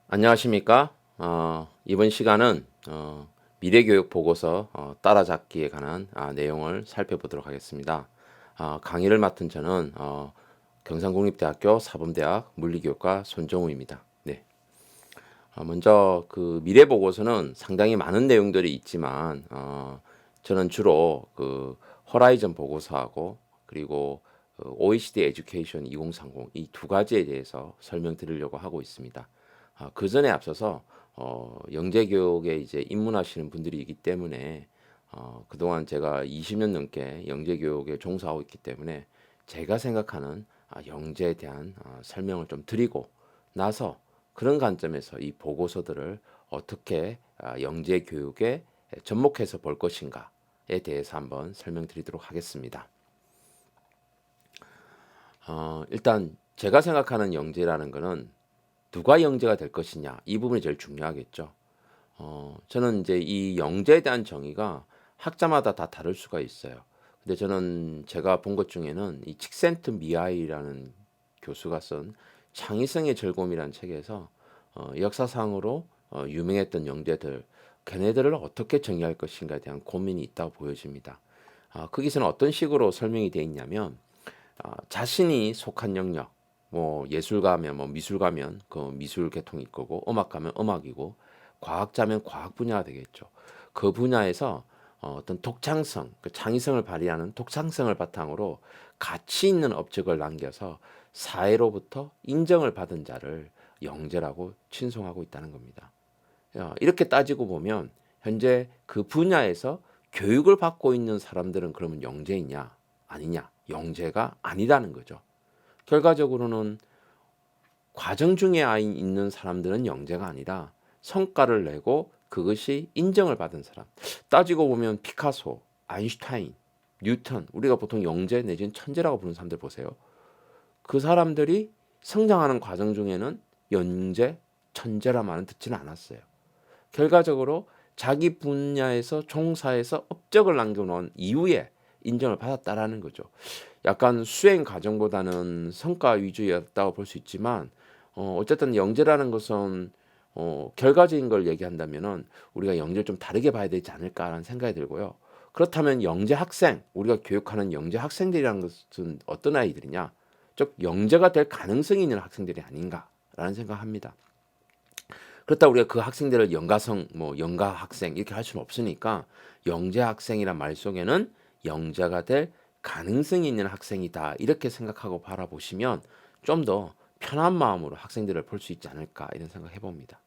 안녕하십니까? 이번 시간은 미래교육 보고서 따라잡기에 관한 내용을 살펴보도록 하겠습니다. 강의를 맡은 저는 경상국립대학교 사범대학 물리교육과 손정우입니다. 네. 먼저 그 미래 보고서는 상당히 많은 내용들이 있지만 저는 주로 그 호라이즌 보고서하고 그리고 OECD 에듀케이션 2030 이 두 가지에 대해서 설명드리려고 하고 있습니다. 그 전에 앞서서 영재교육에 이제 입문하시는 분들이기 때문에 그동안 제가 20년 넘게 영재교육에 종사하고 있기 때문에 제가 생각하는 영재에 대한 설명을 좀 드리고 나서 그런 관점에서 이 보고서들을 어떻게 영재교육에 접목해서 볼 것인가에 대해서 한번 설명드리도록 하겠습니다. 일단 제가 생각하는 영재라는 것은 누가 영재가 될 것이냐 이 부분이 제일 중요하겠죠. 저는 이제 이 영재에 대한 정의가 학자마다 다 다를 수가 있어요. 근데 저는 제가 본 것 중에는 이 칙센트 미하이라는 교수가 쓴 창의성의 즐거움이라는 책에서 역사상으로 유명했던 영재들 걔네들을 어떻게 정의할 것인가에 대한 고민이 있다고 보여집니다. 거기서는 어떤 식으로 설명이 되어 있냐면 자신이 속한 영역 뭐 예술가면 뭐 미술가면 그 미술 계통일 거고 음악가면 음악이고 과학자면 과학 분야가 되겠죠. 그 분야에서 어떤 독창성, 그 창의성을 발휘하는 독창성을 바탕으로 가치 있는 업적을 남겨서 사회로부터 인정을 받은 자를 영재라고 칭송하고 있다는 겁니다. 이렇게 따지고 보면 현재 그 분야에서 교육을 받고 있는 사람들은 그러면 영재이냐 아니냐? 영재가 아니라는 거죠. 결과적으로는 과정 중에 있는 사람들은 영재가 아니라 성과를 내고 그것이 인정을 받은 사람. 따지고 보면 피카소, 아인슈타인, 뉴턴, 우리가 보통 영재 내지는 천재라고 부르는 사람들 보세요. 그 사람들이 성장하는 과정 중에는 영재, 천재라 말은 듣지는 않았어요. 결과적으로 자기 분야에서 종사해서 업적을 남겨놓은 이후에 인정을 받았다라는 거죠. 약간 수행 과정보다는 성과 위주였다고 볼 수 있지만 어쨌든 영재라는 것은 결과적인 걸 얘기한다면은 우리가 영재를 좀 다르게 봐야 되지 않을까라는 생각이 들고요. 그렇다면 영재 학생, 우리가 교육하는 영재 학생들이라는 것은 어떤 아이들이냐? 즉 영재가 될 가능성이 있는 학생들이 아닌가라는 생각합니다. 그렇다 우리가 그 학생들을 영가성, 뭐 영가 학생 이렇게 할 수는 없으니까 영재 학생이란 말 속에는 영재가 될 가능성이 있는 학생이다 이렇게 생각하고 바라보시면 좀 더 편한 마음으로 학생들을 볼 수 있지 않을까 이런 생각 해봅니다.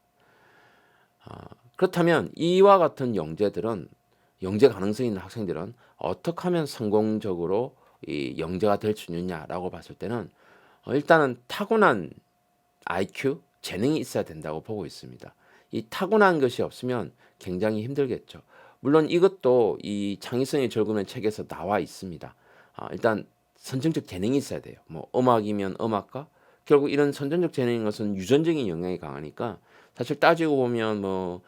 그렇다면 이와 같은 영재들은 영재 가능성 있는 학생들은 어떻게 하면 성공적으로 이 영재가 될 수 있느냐라고 봤을 때는 일단은 타고난 IQ, 재능이 있어야 된다고 보고 있습니다. 이 타고난 것이 없으면 굉장히 힘들겠죠. 물론 이것도 이 창의성의 절구는 책에서 나와 있습니다. 일단 선천적 재능이 있어야 돼요. 뭐 음악이면 음악가, 결국 이런 선천적 재능인 것은 유전적인 영향이 강하니까 사실 따지고 보면 뭐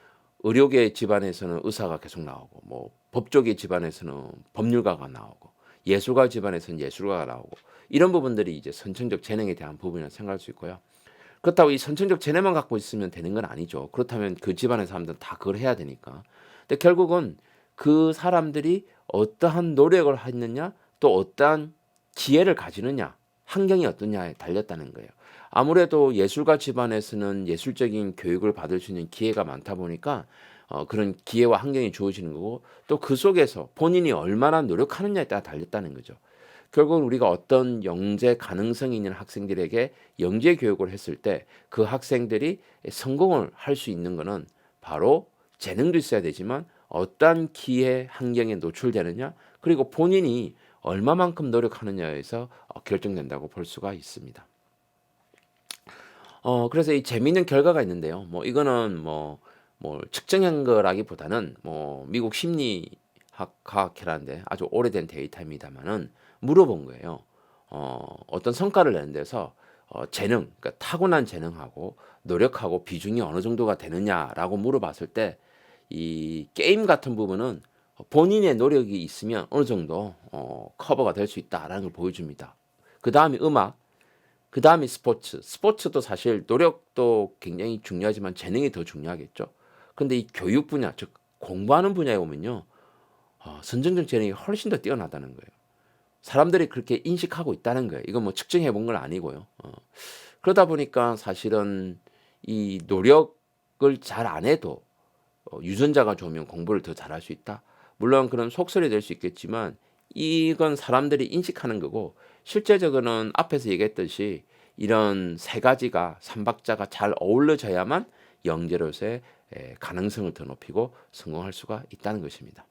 의료계 집안에서는 의사가 계속 나오고 뭐 법조계 집안에서는 법률가가 나오고 예술가 집안에서는 예술가가 나오고 이런 부분들이 이제 선천적 재능에 대한 부분이라고 생각할 수 있고요. 그렇다고 이 선천적 재능만 갖고 있으면 되는 건 아니죠. 그렇다면 그 집안의 사람들은 다 그걸 해야 되니까. 근데 결국은 그 사람들이 어떠한 노력을 했느냐, 또 어떠한 기회를 가지느냐, 환경이 어떠냐에 달렸다는 거예요. 아무래도 예술가 집안에서는 예술적인 교육을 받을 수 있는 기회가 많다 보니까 그런 기회와 환경이 주어지는 거고 또 그 속에서 본인이 얼마나 노력하느냐에 따라 달렸다는 거죠. 결국은 우리가 어떤 영재 가능성이 있는 학생들에게 영재 교육을 했을 때 그 학생들이 성공을 할 수 있는 것은 바로 재능도 있어야 되지만 어떠한 기회 환경에 노출되느냐 그리고 본인이 얼마만큼 노력하느냐에서 결정된다고 볼 수가 있습니다. 그래서 이 재미있는 결과가 있는데요. 뭐 이거는 뭐 측정한 거라기보다는 뭐 미국 심리학 과학회라는데 아주 오래된 데이터입니다만은 물어본 거예요. 어떤 성과를 내는 데서 재능, 그러니까 타고난 재능하고 노력하고 비중이 어느 정도가 되느냐라고 물어봤을 때 이 게임 같은 부분은 본인의 노력이 있으면 어느 정도 커버가 될 수 있다라는 걸 보여줍니다. 그다음에 음악, 그다음에 스포츠. 스포츠도 사실 노력도 굉장히 중요하지만 재능이 더 중요하겠죠. 근데 이 교육 분야, 즉 공부하는 분야에 오면요. 선정적 재능이 훨씬 더 뛰어나다는 거예요. 사람들이 그렇게 인식하고 있다는 거예요. 이건 뭐 측정해 본 건 아니고요. 그러다 보니까 사실은 이 노력을 잘 안 해도 유전자가 좋으면 공부를 더 잘할 수 있다. 물론 그런 속설이 될 수 있겠지만 이건 사람들이 인식하는 거고 실제적으로는 앞에서 얘기했듯이 이런 세 가지가 삼박자가 잘 어우러져야만 영재로서의 가능성을 더 높이고 성공할 수가 있다는 것입니다.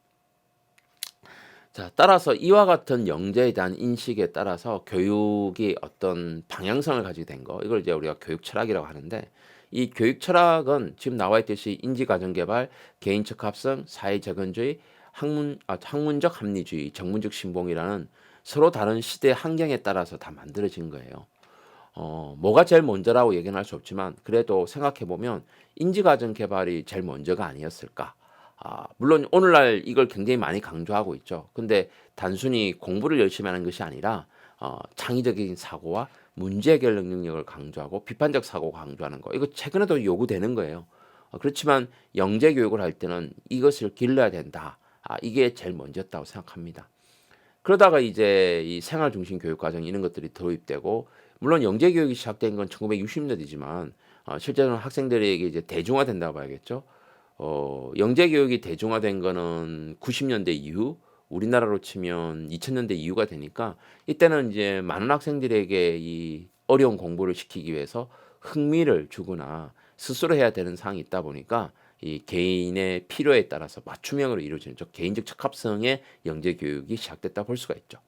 자, 따라서 이와 같은 영재에 대한 인식에 따라서 교육이 어떤 방향성을 가지게 된 거, 이걸 이제 우리가 교육 철학이라고 하는데, 이 교육 철학은 지금 나와 있듯이 인지가정개발, 개인적 합성, 사회재건주의, 학문적 합리주의, 정문적 신봉이라는 서로 다른 시대 환경에 따라서 다 만들어진 거예요. 뭐가 제일 먼저라고 얘기는 할 수 없지만 그래도 생각해 보면 인지가정 개발이 제일 먼저가 아니었을까. 물론 오늘날 이걸 굉장히 많이 강조하고 있죠. 근데 단순히 공부를 열심히 하는 것이 아니라 창의적인 사고와 문제 해결 능력을 강조하고 비판적 사고 강조하는 거. 이거 최근에도 요구되는 거예요. 그렇지만 영재 교육을 할 때는 이것을 길러야 된다. 이게 제일 먼저였다고 생각합니다. 그러다가 이제 이 생활 중심 교육 과정 이런 것들이 도입되고 물론 영재 교육이 시작된 건 1960년대지만 실제로는 학생들에게 이제 대중화된다고 봐야겠죠. 영재 교육이 대중화된 거는 90년대 이후 우리나라로 치면 2000년대 이후가 되니까 이때는 이제 많은 학생들에게 이 어려운 공부를 시키기 위해서 흥미를 주거나 스스로 해야 되는 사항이 있다 보니까 이 개인의 필요에 따라서 맞춤형으로 이루어지는 즉 개인적 적합성의 영재 교육이 시작됐다 볼 수가 있죠.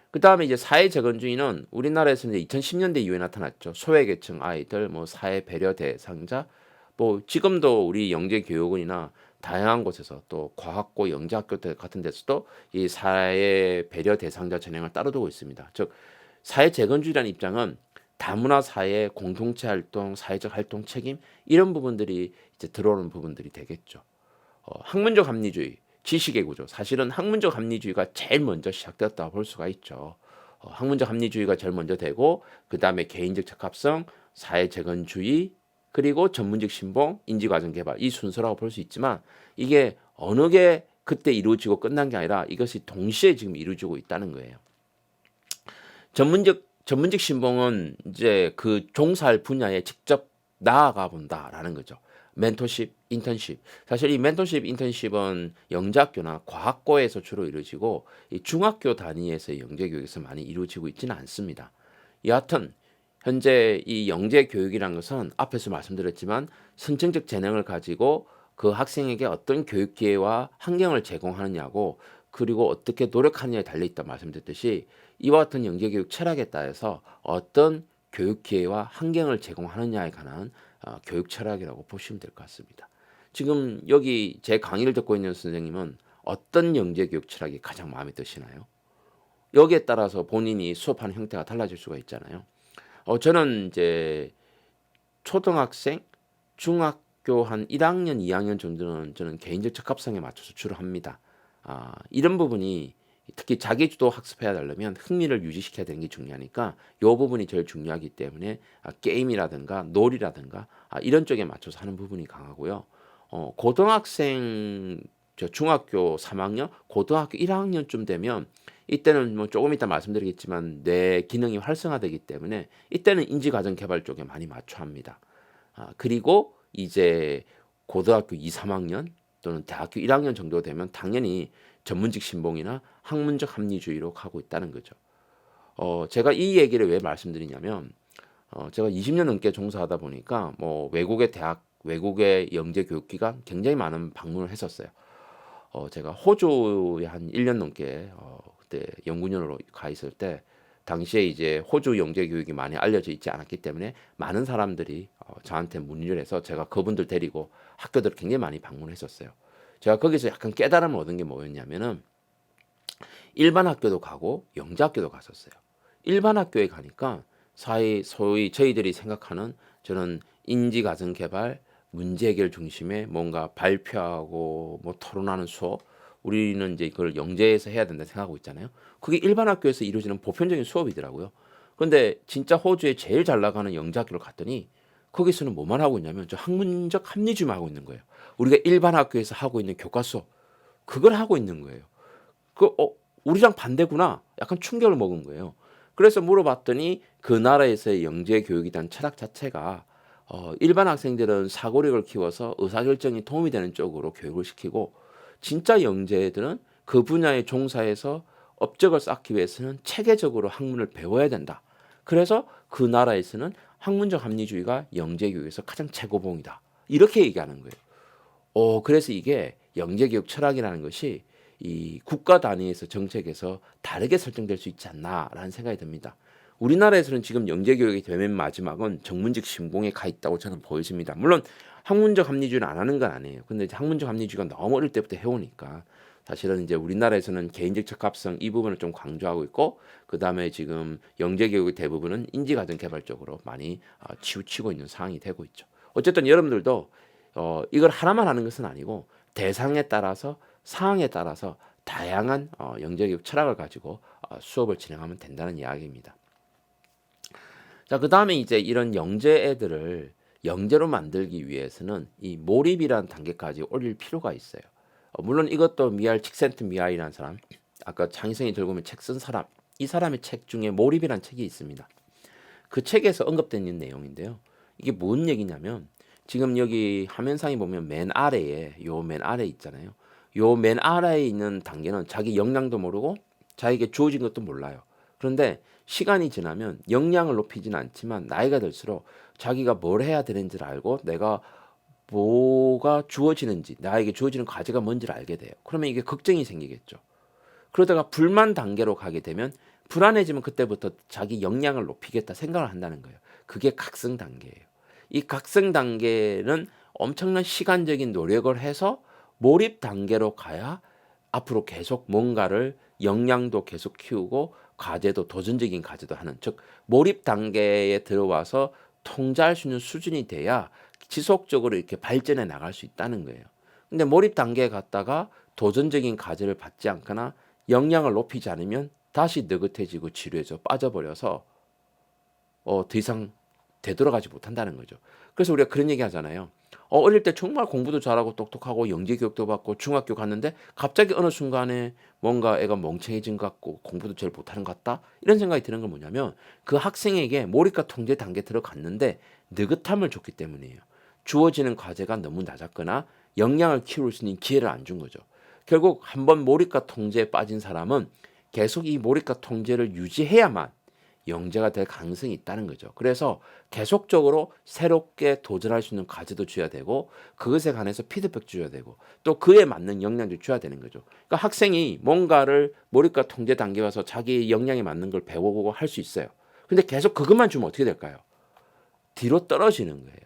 그 다음에 이제 사회재건주의는 우리나라에서는 이제 2010년대 이후에 나타났죠. 소외계층 아이들, 뭐 사회 배려 대상자, 뭐 지금도 우리 영재 교육원이나 다양한 곳에서 또 과학고 영재학교 같은 데서도 이 사회 배려 대상자 전형을 따로 두고 있습니다. 즉 사회재건주의라는 입장은 다문화 사회 공동체 활동, 사회적 활동 책임 이런 부분들이 이제 들어오는 부분들이 되겠죠. 학문적 합리주의, 지식의 구조. 사실은 학문적 합리주의가 제일 먼저 시작되었다고 볼 수가 있죠. 학문적 합리주의가 제일 먼저 되고 그 다음에 개인적 적합성, 사회재건주의, 그리고 전문적 신봉, 인지과정 개발 이 순서라고 볼 수 있지만 이게 어느 게 그때 이루어지고 끝난 게 아니라 이것이 동시에 지금 이루어지고 있다는 거예요. 전문적 신봉은 이제 그 종사할 분야에 직접 나아가 본다라는 거죠. 멘토십, 인턴십. 사실 이 멘토십, 인턴십은 영재학교나 과학고에서 주로 이루어지고 이 중학교 단위에서 영재 교육에서 많이 이루어지고 있지는 않습니다. 여하튼 현재 이 영재 교육이라는 것은 앞에서 말씀드렸지만 선천적 재능을 가지고 그 학생에게 어떤 교육 기회와 환경을 제공하느냐고 그리고 어떻게 노력하느냐에 달려있다 말씀드렸듯이 이와 같은 영재교육 철학에 따라서 어떤 교육 기회와 환경을 제공하느냐에 관한 교육 철학이라고 보시면 될 것 같습니다. 지금 여기 제 강의를 듣고 있는 선생님은 어떤 영재교육 철학이 가장 마음에 드시나요? 여기에 따라서 본인이 수업하는 형태가 달라질 수가 있잖아요. 저는 이제 초등학생, 중학교 한 1학년, 2학년 정도는 저는 개인적 적합성에 맞춰서 주로 합니다. 이런 부분이 특히 자기주도 학습해야 되려면 흥미를 유지시켜야 되는 게 중요하니까 이 부분이 제일 중요하기 때문에 게임이라든가 놀이라든가 이런 쪽에 맞춰서 하는 부분이 강하고요. 고등학생, 중학교 3학년, 고등학교 1학년쯤 되면 이때는 뭐 조금 이따 말씀드리겠지만 뇌 기능이 활성화되기 때문에 이때는 인지과정 개발 쪽에 많이 맞춰 합니다. 그리고 이제 고등학교 2, 3학년 또는 대학교 1학년 정도 되면 당연히 전문직 신봉이나 학문적 합리주의로 가고 있다는 거죠. 제가 이 얘기를 왜 말씀드리냐면 제가 20년 넘게 종사하다 보니까 뭐 외국의 대학, 외국의 영재 교육기관 굉장히 많은 방문을 했었어요. 제가 호주에 한 1년 넘게 그때 연구년으로 가 있을 때 당시에 이제 호주 영재 교육이 많이 알려져 있지 않았기 때문에 많은 사람들이 저한테 문의를 해서 제가 그분들 데리고 학교들을 굉장히 많이 방문했었어요. 제가 거기서 약간 깨달음을 얻은 게 뭐였냐면은 일반 학교도 가고 영재 학교도 갔었어요. 일반 학교에 가니까 소위 저희들이 생각하는 저는 인지가정 개발, 문제 해결 중심의 뭔가 발표하고 뭐 토론하는 수업 우리는 이제 그걸 영재에서 해야 된다 생각하고 있잖아요. 그게 일반 학교에서 이루어지는 보편적인 수업이더라고요. 근데 진짜 호주에 제일 잘 나가는 영재 학교를 갔더니 거기서는 뭐만 하고 있냐면 저 학문적 합리주의만 하고 있는 거예요. 우리가 일반 학교에서 하고 있는 교과 수업 그걸 하고 있는 거예요. 그 우리랑 반대구나. 약간 충격을 먹은 거예요. 그래서 물어봤더니 그 나라에서의 영재 교육에 대한 철학 자체가 일반 학생들은 사고력을 키워서 의사결정에 도움이 되는 쪽으로 교육을 시키고 진짜 영재들은 그 분야에 종사해서 업적을 쌓기 위해서는 체계적으로 학문을 배워야 된다. 그래서 그 나라에서는 학문적 합리주의가 영재 교육에서 가장 최고봉이다. 이렇게 얘기하는 거예요. 그래서 이게 영재교육 철학이라는 것이 이 국가 단위에서 정책에서 다르게 설정될 수 있지 않나라는 생각이 듭니다. 우리나라에서는 지금 영재교육의 맨 마지막은 정문직 신공에 가 있다고 저는 보여집니다. 물론 학문적 합리주의를 안 하는 건 아니에요. 근데 학문적 합리주의가 너무 어릴 때부터 해오니까 사실은 이제 우리나라에서는 개인적 적합성 이 부분을 좀 강조하고 있고 그 다음에 지금 영재교육의 대부분은 인지가정 개발 쪽으로 많이 치우치고 있는 상황이 되고 있죠. 어쨌든 여러분들도 이걸 하나만 하는 것은 아니고 대상에 따라서 상황에 따라서 다양한 영재교육 철학을 가지고 수업을 진행하면 된다는 이야기입니다. 자, 그 다음에 이제 이런 영재 애들을 영재로 만들기 위해서는 이 몰입이라는 단계까지 올릴 필요가 있어요. 물론 이것도 미알 칙센트 미알이라는 사람, 아까 장희성이 들고 오면 책 쓴 사람, 이 사람의 책 중에 몰입이라는 책이 있습니다. 그 책에서 언급된 내용인데요. 이게 뭔 얘기냐면 지금 여기 화면상에 보면 맨 아래에 맨 아래 있잖아요. 요 맨 아래에 있는 단계는 자기 역량도 모르고 자기에게 주어진 것도 몰라요. 그런데 시간이 지나면 역량을 높이진 않지만 나이가 들수록 자기가 뭘 해야 되는지를 알고 내가 뭐가 주어지는지 나에게 주어지는 과제가 뭔지를 알게 돼요. 그러면 이게 걱정이 생기겠죠. 그러다가 불만 단계로 가게 되면 불안해지면 그때부터 자기 역량을 높이겠다 생각을 한다는 거예요. 그게 각성 단계예요. 이 각성 단계는 엄청난 시간적인 노력을 해서 몰입 단계로 가야 앞으로 계속 뭔가를 역량도 계속 키우고 과제도 도전적인 과제도 하는 즉 몰입 단계에 들어와서 통제할 수 있는 수준이 돼야 지속적으로 이렇게 발전해 나갈 수 있다는 거예요. 근데 몰입 단계에 갔다가 도전적인 과제를 받지 않거나 역량을 높이지 않으면 다시 느긋해지고 지루해져 빠져버려서 더 이상 되돌아가지 못한다는 거죠. 그래서 우리가 그런 얘기 하잖아요. 어릴 때 정말 공부도 잘하고 똑똑하고 영재 교육도 받고 중학교 갔는데 갑자기 어느 순간에 뭔가 애가 멍청해진 것 같고 공부도 제일 못하는 것 같다? 이런 생각이 드는 건 뭐냐면 그 학생에게 몰입과 통제 단계 들어갔는데 느긋함을 줬기 때문이에요. 주어지는 과제가 너무 낮았거나 역량을 키울 수 있는 기회를 안 준 거죠. 결국 한번 몰입과 통제에 빠진 사람은 계속 이 몰입과 통제를 유지해야만 영재가 될 가능성이 있다는 거죠. 그래서 계속적으로 새롭게 도전할 수 있는 과제도 줘야 되고 그것에 관해서 피드백 줘야 되고 또 그에 맞는 역량도 줘야 되는 거죠. 그러니까 학생이 뭔가를 몰입과 통제 단계에 와서 자기 역량에 맞는 걸 배워보고 할 수 있어요. 근데 계속 그것만 주면 어떻게 될까요? 뒤로 떨어지는 거예요.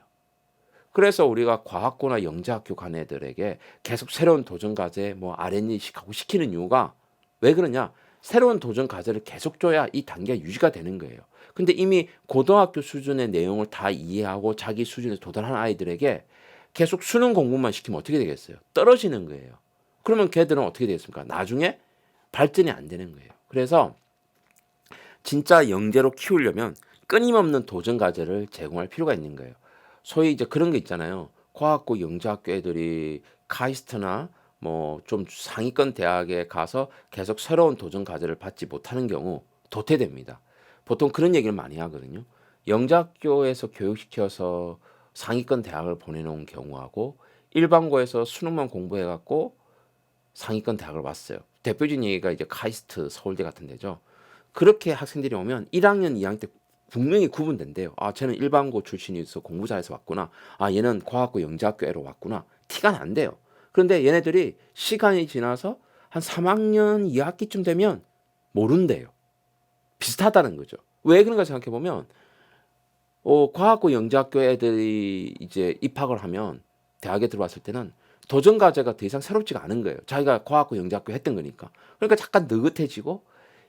그래서 우리가 과학고나 영재학교 간 애들에게 계속 새로운 도전 과제, R&D 시키는 이유가 왜 그러냐? 새로운 도전 과제를 계속 줘야 이 단계가 유지가 되는 거예요. 근데 이미 고등학교 수준의 내용을 다 이해하고 자기 수준에 도달한 아이들에게 계속 수능 공부만 시키면 어떻게 되겠어요? 떨어지는 거예요. 그러면 걔들은 어떻게 되겠습니까? 나중에 발전이 안 되는 거예요. 그래서 진짜 영재로 키우려면 끊임없는 도전 과제를 제공할 필요가 있는 거예요. 소위 이제 그런 게 있잖아요. 과학고 영재학교 애들이 카이스트나 좀 상위권 대학에 가서 계속 새로운 도전 과제를 받지 못하는 경우 도태됩니다. 보통 그런 얘기를 많이 하거든요. 영재학교에서 교육시켜서 상위권 대학을 보내놓은 경우하고 일반고에서 수능만 공부해갖고 상위권 대학을 왔어요. 대표적인 얘기가 이제 카이스트 서울대 같은 데죠. 그렇게 학생들이 오면 1학년, 2학년 때 분명히 구분된대요. 쟤는 일반고 출신이어서 공부 잘해서 왔구나. 얘는 과학고 영재학교로 왔구나. 티가 난대요. 그런데 얘네들이 시간이 지나서 한 3학년 2학기쯤 되면 모른대요. 비슷하다는 거죠. 왜 그런가 생각해 보면 과학고 영재학교 애들이 이제 입학을 하면 대학에 들어왔을 때는 도전 과제가 더 이상 새롭지가 않은 거예요. 자기가 과학고 영재학교 했던 거니까. 그러니까 잠깐 느긋해지고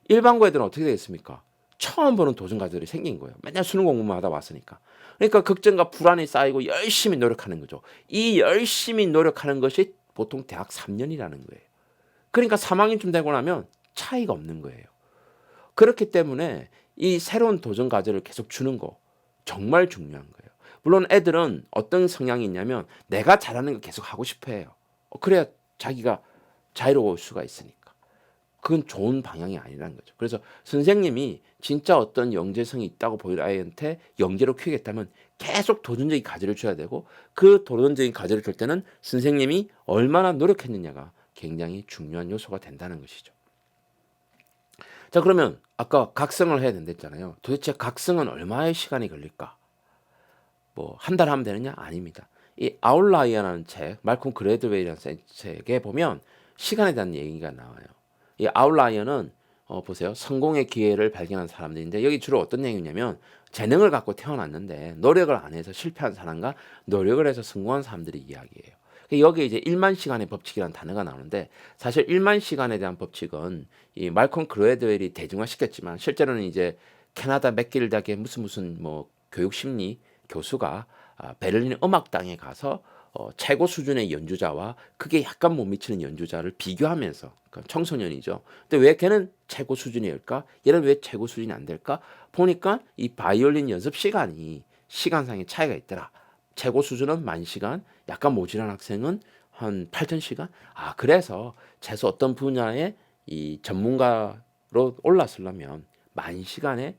일반고 애들은 어떻게 되겠습니까? 처음 보는 도전 과제들이 생긴 거예요. 맨날 수능 공부만 하다 왔으니까. 그러니까 걱정과 불안이 쌓이고 열심히 노력하는 거죠. 이 열심히 노력하는 것이 보통 대학 3년이라는 거예요. 그러니까 3학년쯤 되고 나면 차이가 없는 거예요. 그렇기 때문에 이 새로운 도전 과제를 계속 주는 거 정말 중요한 거예요. 물론 애들은 어떤 성향이 있냐면 내가 잘하는 거 계속 하고 싶어 해요. 그래야 자기가 자유로울 수가 있으니까. 그건 좋은 방향이 아니라는 거죠. 그래서 선생님이 진짜 어떤 영재성이 있다고 보이는 아이한테 영재로 키우겠다면 계속 도전적인 과제를 줘야 되고, 그 도전적인 과제를 줄 때는 선생님이 얼마나 노력했느냐가 굉장히 중요한 요소가 된다는 것이죠. 자, 그러면 아까 각성을 해야 된다 했잖아요. 도대체 각성은 얼마의 시간이 걸릴까? 뭐 한 달 하면 되느냐? 아닙니다. 이 아웃라이어라는 책, 말콤 그레드웨이라는 책에 보면 시간에 대한 얘기가 나와요. 이 아웃라이어는 보세요. 성공의 기회를 발견한 사람들인데, 여기 주로 어떤 얘기냐면 재능을 갖고 태어났는데 노력을 안 해서 실패한 사람과 노력을 해서 성공한 사람들의 이야기예요. 여기에 이제 1만 시간의 법칙이라는 단어가 나오는데, 사실 1만 시간에 대한 법칙은 이 말콤 그레드웰이 대중화시켰지만 실제로는 이제 캐나다 맥길 대학의 무슨 뭐 교육 심리 교수가 베를린 음악당에 가서 최고 수준의 연주자와 그게 약간 못 미치는 연주자를 비교하면서, 그러니까 청소년이죠. 근데 왜 걔는 최고 수준일까? 얘는 왜 최고 수준이 안 될까? 보니까 이 바이올린 연습 시간이 시간상의 차이가 있더라. 최고 수준은 10,000시간, 약간 모질한 학생은 한 8,000시간. 그래서 최소 어떤 분야의 이 전문가로 올랐으려면 10,000시간의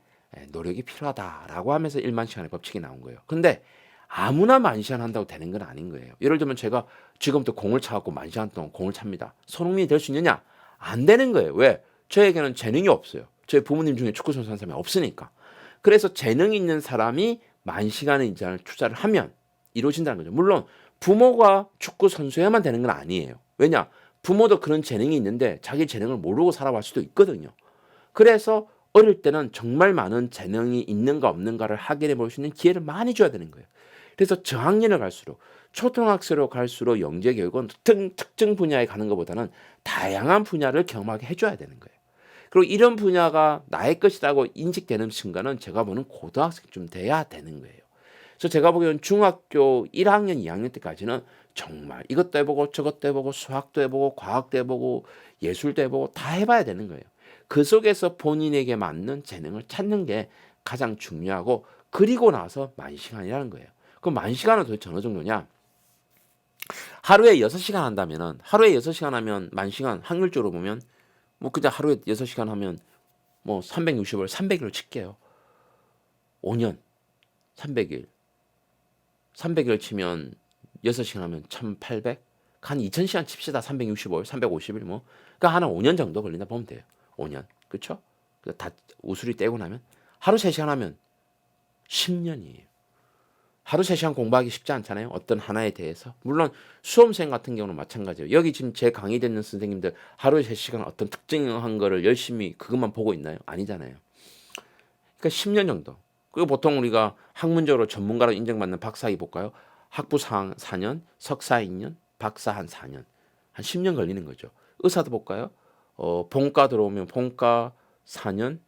노력이 필요하다라고 하면서 1만 시간의 법칙이 나온 거예요. 근데 아무나 10,000시간 한다고 되는 건 아닌 거예요. 예를 들면 제가 지금부터 공을 차갖고 10,000시간 동안 공을 찹니다. 손흥민이 될 수 있느냐? 안 되는 거예요. 왜? 저에게는 재능이 없어요. 저희 부모님 중에 축구 선수 한 사람이 없으니까. 그래서 재능이 있는 사람이 10,000시간의 인자를 투자를 하면 이루어진다는 거죠. 물론 부모가 축구 선수여야만 되는 건 아니에요. 왜냐? 부모도 그런 재능이 있는데 자기 재능을 모르고 살아갈 수도 있거든요. 그래서 어릴 때는 정말 많은 재능이 있는가 없는가를 확인해 볼 수 있는 기회를 많이 줘야 되는 거예요. 그래서 저학년을 갈수록, 초등학생으로 갈수록 영재 교육은 특정 분야에 가는 것보다는 다양한 분야를 경험하게 해줘야 되는 거예요. 그리고 이런 분야가 나의 것이라고 인식되는 순간은 제가 보는 고등학생쯤 돼야 되는 거예요. 그래서 제가 보기에는 중학교 1학년, 2학년 때까지는 정말 이것도 해보고 저것도 해보고 수학도 해보고 과학도 해보고 예술도 해보고 다 해봐야 되는 거예요. 그 속에서 본인에게 맞는 재능을 찾는 게 가장 중요하고, 그리고 나서 10,000시간이라는 거예요. 그럼 10,000시간은 도대체 어느 정도냐? 하루에 6시간 한다면은, 하루에 6시간 하면 10,000시간 확률적으로 보면 뭐 그냥 하루에 6시간 하면 뭐 360을 300일로 칠게요. 5년 300일 300일 치면 6시간 하면 1,800, 한 2,000시간 칩시다. 365일 350일 뭐, 그러니까 한 5년 정도 걸린다 보면 돼요. 5년. 그렇죠? 다 우수리 떼고 나면 하루 3시간 하면 10년이에요. 하루 3시간 공부하기 쉽지 않잖아요. 어떤 하나에 대해서. 물론 수험생 같은 경우는 마찬가지예요. 여기 지금 제 강의 듣는 선생님들 하루에 3시간 어떤 특정한 거를 열심히 그것만 보고 있나요? 아니잖아요. 그러니까 10년 정도. 그리고 보통 우리가 학문적으로 전문가로 인정받는 박사학위 볼까요? 학부 4년, 석사 2년, 박사 한 4년. 한 10년 걸리는 거죠. 의사도 볼까요? 본과 들어오면 본과 4년,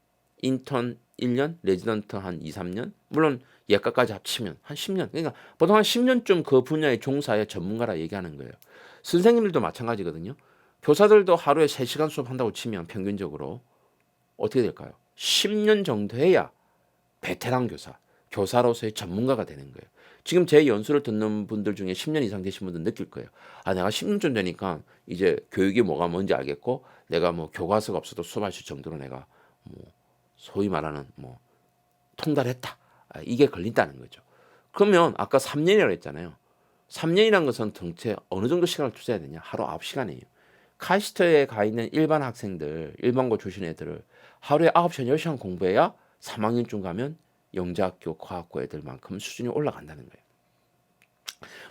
인턴 1년, 레지던트 한 2, 3년. 물론 예과까지 합치면 한 10년. 그러니까 보통 한 10년쯤 그 분야의 종사의 전문가라 얘기하는 거예요. 선생님들도 마찬가지거든요. 교사들도 하루에 3시간 수업한다고 치면 평균적으로 어떻게 될까요? 10년 정도 해야 베테랑 교사, 교사로서의 전문가가 되는 거예요. 지금 제 연수를 듣는 분들 중에 10년 이상 되신 분들 느낄 거예요. 내가 10년쯤 되니까 이제 교육이 뭐가 뭔지 알겠고, 내가 뭐 교과서가 없어도 수업할 수 있을 정도로 내가 뭐 소위 말하는 뭐 통달했다. 이게 걸린다는 거죠. 그러면 아까 3년이라고 했잖아요. 3년이라는 것은 전체 어느 정도 시간을 투자해야 되냐? 하루 9시간이에요. 카이스트에 가 있는 일반 학생들, 일반고 출신 애들을 하루에 9시간, 10시간 공부해야 3학년쯤 가면 영재학교, 과학고 애들만큼 수준이 올라간다는 거예요.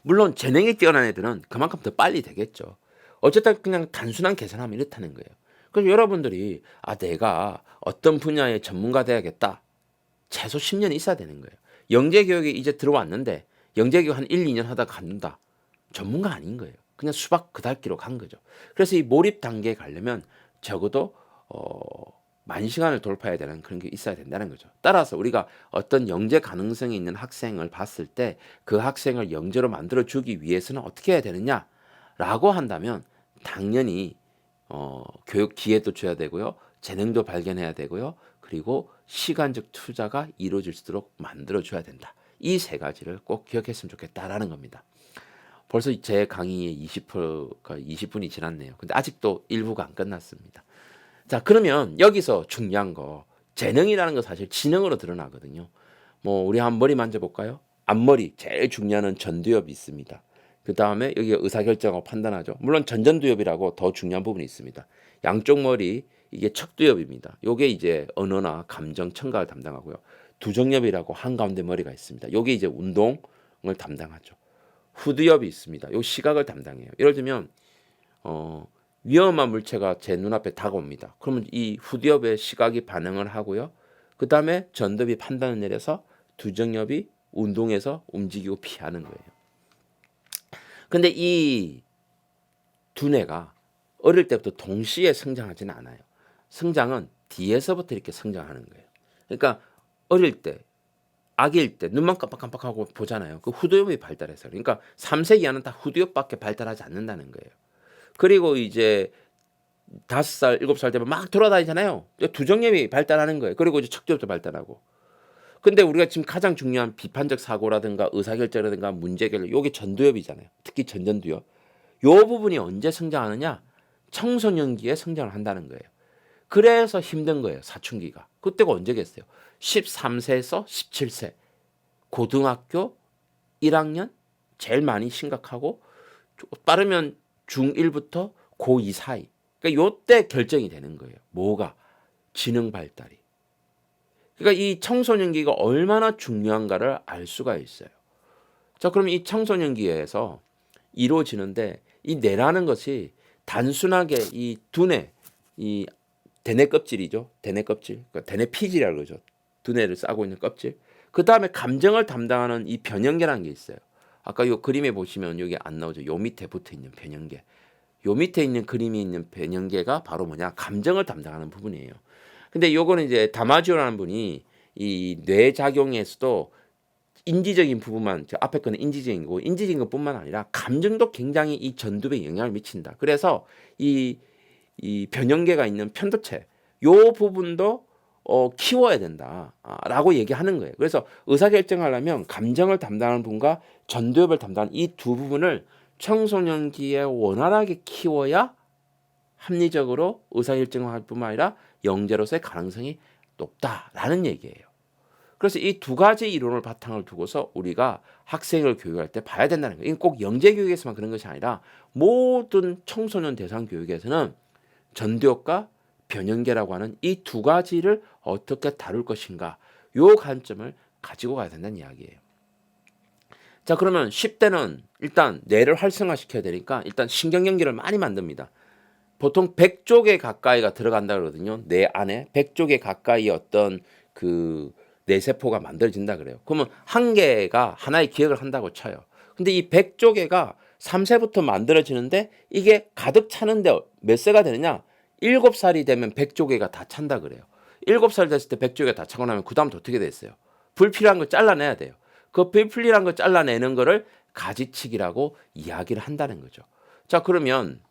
물론 재능이 뛰어난 애들은 그만큼 더 빨리 되겠죠. 어쨌든 그냥 단순한 계산하면 이렇다는 거예요. 그래서 여러분들이 내가 어떤 분야의 전문가 돼야겠다. 최소 10년이 있어야 되는 거예요. 영재교육이 이제 들어왔는데 영재교육 한 1, 2년 하다가 간다. 전문가 아닌 거예요. 그냥 수박 그달기로 간 거죠. 그래서 이 몰입 단계에 가려면 적어도 10,000시간을 돌파해야 되는 그런 게 있어야 된다는 거죠. 따라서 우리가 어떤 영재 가능성이 있는 학생을 봤을 때 그 학생을 영재로 만들어주기 위해서는 어떻게 해야 되느냐라고 한다면 당연히 교육 기회도 줘야 되고요. 재능도 발견해야 되고요. 그리고 시간적 투자가 이루어질 수 있도록 만들어줘야 된다. 이 세 가지를 꼭 기억했으면 좋겠다라는 겁니다. 벌써 제 강의의 20분이 지났네요. 근데 아직도 일부가 안 끝났습니다. 자, 그러면 여기서 중요한 거, 재능이라는 거 사실 지능으로 드러나거든요. 뭐 우리 한번 머리 만져볼까요? 앞머리 제일 중요한 전두엽이 있습니다. 그 다음에 여기가 의사결정하고 판단하죠. 물론 전전두엽이라고 더 중요한 부분이 있습니다. 양쪽 머리 이게 척두엽입니다. 요게 이제 언어나 감정, 청각을 담당하고요. 두정엽이라고 한가운데 머리가 있습니다. 요게 이제 운동을 담당하죠. 후두엽이 있습니다. 요 시각을 담당해요. 예를 들면 위험한 물체가 제 눈앞에 다가옵니다. 그러면 이 후두엽의 시각이 반응을 하고요. 그 다음에 전두엽이 판단을 내려서 두정엽이 운동해서 움직이고 피하는 거예요. 근데 이 두뇌가 어릴 때부터 동시에 성장하지는 않아요. 성장은 뒤에서부터 이렇게 성장하는 거예요. 그러니까 어릴 때, 아기일 때 눈만 깜빡깜빡하고 보잖아요. 그 후두엽이 발달해서. 그러니까 3세 이하는 다 후두엽밖에 발달하지 않는다는 거예요. 그리고 이제 5살, 7살 되면 막 돌아다니잖아요. 두정엽이 발달하는 거예요. 그리고 이제 척두엽도 발달하고. 근데 우리가 지금 가장 중요한 비판적 사고라든가 의사결정이라든가 문제결, 요게 전두엽이잖아요. 특히 전전두엽. 요 부분이 언제 성장하느냐? 청소년기에 성장을 한다는 거예요. 그래서 힘든 거예요. 사춘기가. 그때가 언제겠어요? 13세에서 17세. 고등학교 1학년 제일 많이 심각하고 빠르면 중1부터 고2 사이. 그러니까 요때 결정이 되는 거예요. 뭐가? 지능 발달이. 그러니까 이 청소년기가 얼마나 중요한가를 알 수가 있어요. 자, 그럼 이 청소년기에서 이루어지는데 이 뇌라는 것이 단순하게 이 두뇌, 이 대뇌 껍질이죠. 대뇌 껍질. 그러니까 대뇌 피질이라고 그러죠. 두뇌를 싸고 있는 껍질. 그 다음에 감정을 담당하는 이 변형계라는 게 있어요. 아까 이 그림에 보시면 여기 안 나오죠. 요 밑에 붙어 있는 변형계. 요 밑에 있는 그림이 있는 변형계가 바로 뭐냐? 감정을 담당하는 부분이에요. 근데 요거는 이제 다마지오라는 분이 이 뇌작용에서도 인지적인 부분만, 저 앞에 거는 인지적인 거고, 인지적인 것뿐만 아니라 감정도 굉장히 이 전두엽에 영향을 미친다. 그래서 이 변형계가 있는 편도체, 요 부분도 키워야 된다라고 얘기하는 거예요. 그래서 의사결정하려면 감정을 담당하는 부분과 전두엽을 담당하는 이 두 부분을 청소년기에 원활하게 키워야 합리적으로 의사결정할 뿐만 아니라 영재로서의 가능성이 높다라는 얘기예요. 그래서 이 두 가지 이론을 바탕을 두고서 우리가 학생을 교육할 때 봐야 된다는 거예요. 이건 꼭 영재 교육에서만 그런 것이 아니라 모든 청소년 대상 교육에서는 전두엽과 변형계라고 하는 이 두 가지를 어떻게 다룰 것인가, 요 관점을 가지고 가야 된다는 이야기예요. 자, 그러면 10대는 일단 뇌를 활성화시켜야 되니까 일단 신경연계를 많이 만듭니다. 보통 100쪽에 가까이가 들어간다 그러거든요. 뇌 안에 100쪽에 가까이 어떤 그 뇌세포가 만들어진다 그래요. 그러면 한 개가 하나의 기억을 한다고 쳐요. 근데 이 100조개가 3세부터 만들어지는데 이게 가득 차는데 몇 세가 되느냐? 7살이 되면 100조개가 다 찬다 그래요. 7살 됐을 때 100조개가 다 차고 나면 그 다음부터 어떻게 됐어요? 불필요한 거 잘라내야 돼요. 그 불필요한 거 잘라내는 거를 가지치기라고 이야기를 한다는 거죠. 자, 그러면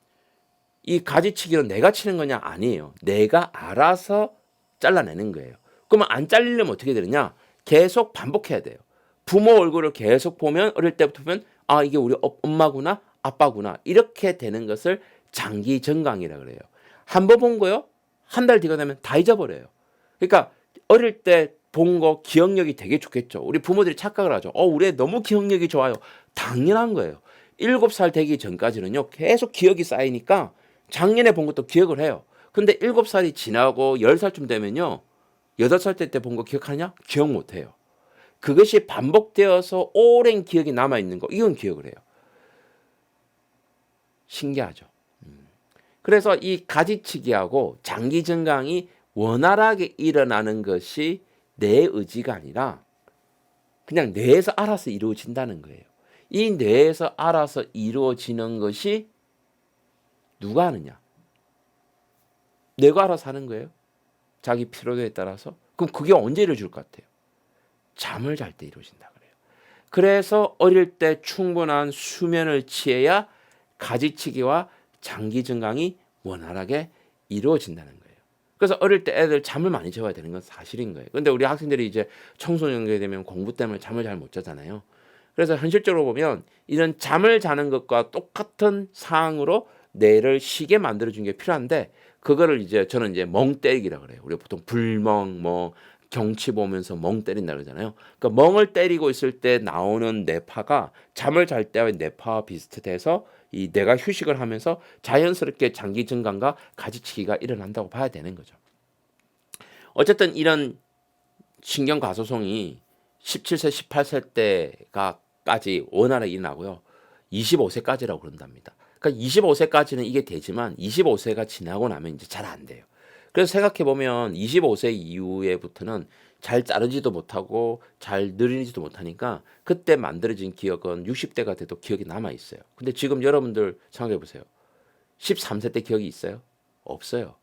이 가지치기는 내가 치는 거냐? 아니에요. 내가 알아서 잘라내는 거예요. 그러면 안 잘리려면 어떻게 되느냐? 계속 반복해야 돼요. 부모 얼굴을 계속 보면, 어릴 때부터 보면 아, 이게 우리 엄마구나, 아빠구나, 이렇게 되는 것을 장기 정강이라고 그래요. 한 번 본 거요, 한 달 뒤가 되면 다 잊어버려요. 그러니까 어릴 때 본 거 기억력이 되게 좋겠죠. 우리 부모들이 착각을 하죠. 우리 애 너무 기억력이 좋아요. 당연한 거예요. 7살 되기 전까지는요, 계속 기억이 쌓이니까 작년에 본 것도 기억을 해요. 근데 7살이 지나고 10살쯤 되면요, 8살 때 본 거 기억하냐? 기억 못 해요. 그것이 반복되어서 오랜 기억이 남아있는 거, 이건 기억을 해요. 신기하죠. 그래서 이 가지치기하고 장기 증강이 원활하게 일어나는 것이 내 의지가 아니라 그냥 뇌에서 알아서 이루어진다는 거예요. 이 뇌에서 알아서 이루어지는 것이 누가 하느냐? 내가 알아서 하는 거예요. 자기 필요도에 따라서. 그럼 그게 언제 이루어질 것 같아요? 잠을 잘 때 이루어진다 그래요. 그래서 어릴 때 충분한 수면을 취해야 가지치기와 장기 증강이 원활하게 이루어진다는 거예요. 그래서 어릴 때 애들 잠을 많이 재워야 되는 건 사실인 거예요. 근데 우리 학생들이 이제 청소년기가 되면 공부 때문에 잠을 잘 못 자잖아요. 그래서 현실적으로 보면 이런 잠을 자는 것과 똑같은 상황으로 뇌를 쉬게 만들어주는 게 필요한데 그거를 이제 저는 이제 멍 때리기라 그래요. 우리가 보통 불멍 뭐 경치 보면서 멍 때린다 그러잖아요. 그러니까 멍을 때리고 있을 때 나오는 뇌파가 잠을 잘 때의 뇌파와 비슷해서 이 뇌가 휴식을 하면서 자연스럽게 장기 증강과 가지치기가 일어난다고 봐야 되는 거죠. 어쨌든 이런 신경 가소성이 17세, 18세 때가까지 원활하게 일어나고요. 25세까지라고 그런답니다. 그러니까 25세까지는 이게 되지만 25세가 지나고 나면 이제 잘 안 돼요. 그래서 생각해 보면 25세 이후에부터는 잘 자르지도 못하고 잘 늘리지도 못하니까 그때 만들어진 기억은 60대가 돼도 기억이 남아 있어요. 근데 지금 여러분들 생각해 보세요. 13세 때 기억이 있어요? 없어요.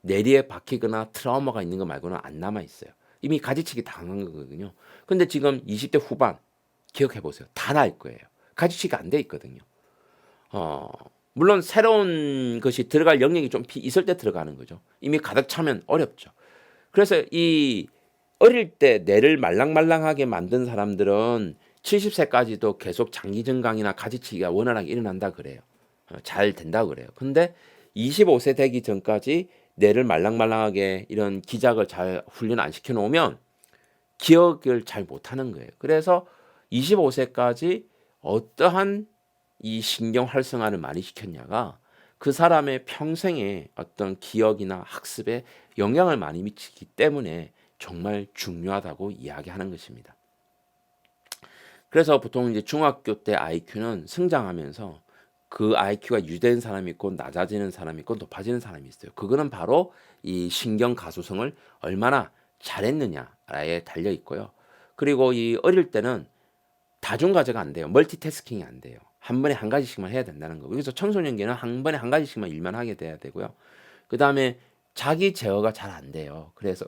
뇌리에 박히거나 트라우마가 있는 거 말고는 안 남아 있어요. 이미 가지치기 당한 거거든요. 근데 지금 20대 후반 기억해 보세요. 다 날 거예요. 가지치기 안 돼 있거든요. 물론 새로운 것이 들어갈 영역이 좀 있을 때 들어가는 거죠. 이미 가득 차면 어렵죠. 그래서 이 어릴 때 뇌를 말랑말랑하게 만든 사람들은 70세까지도 계속 장기 증강이나 가지치기가 원활하게 일어난다 그래요. 잘 된다 그래요. 근데 25세 되기 전까지 뇌를 말랑말랑하게 이런 기작을 잘 훈련 안 시켜 놓으면 기억을 잘 못하는 거예요. 그래서 25세까지 어떠한 이 신경 활성화를 많이 시켰냐가 그 사람의 평생에 어떤 기억이나 학습에 영향을 많이 미치기 때문에 정말 중요하다고 이야기하는 것입니다. 그래서 보통 이제 중학교 때 IQ는 성장하면서 그 IQ가 유지된 사람이 있고 낮아지는 사람이 있고 높아지는 사람이 있어요. 그거는 바로 이 신경 가소성을 얼마나 잘했느냐에 달려 있고요. 그리고 이 어릴 때는 다중과제가 안 돼요. 멀티태스킹이 안 돼요. 한 번에 한 가지씩만 해야 된다는 거. 그래서 청소년기는 한 번에 한 가지씩만 일만 하게 돼야 되고요. 그 다음에 자기 제어가 잘 안 돼요. 그래서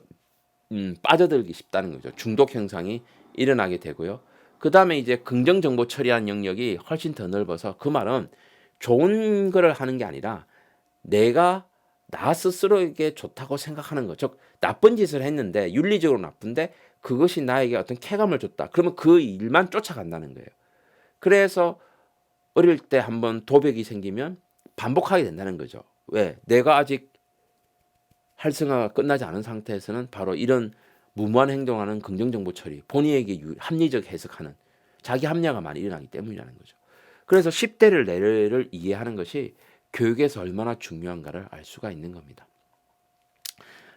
빠져들기 쉽다는 거죠. 중독 현상이 일어나게 되고요. 그 다음에 이제 긍정 정보 처리하는 영역이 훨씬 더 넓어서 그 말은 좋은 거를 하는 게 아니라 내가 나 스스로에게 좋다고 생각하는 거. 즉 나쁜 짓을 했는데 윤리적으로 나쁜데 그것이 나에게 어떤 쾌감을 줬다. 그러면 그 일만 쫓아간다는 거예요. 그래서 어릴 때 한번 도벽이 생기면 반복하게 된다는 거죠. 왜? 내가 아직 활성화가 끝나지 않은 상태에서는 바로 이런 무모한 행동하는 긍정정보 처리, 본인에게 합리적 해석하는 자기 합리화가 많이 일어나기 때문이라는 거죠. 그래서 10대를 내를 이해하는 것이 교육에서 얼마나 중요한가를 알 수가 있는 겁니다.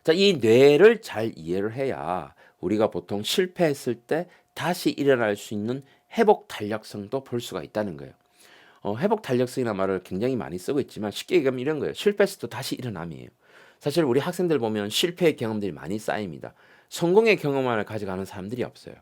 자, 이 뇌를 잘 이해를 해야 우리가 보통 실패했을 때 다시 일어날 수 있는 회복 탄력성도 볼 수가 있다는 거예요. 회복 탄력성이라는 말을 굉장히 많이 쓰고 있지만 쉽게 얘기하면 이런 거예요. 실패했을 때 다시 일어남이에요. 사실 우리 학생들 보면 실패의 경험들이 많이 쌓입니다. 성공의 경험만을 가져가는 사람들이 없어요.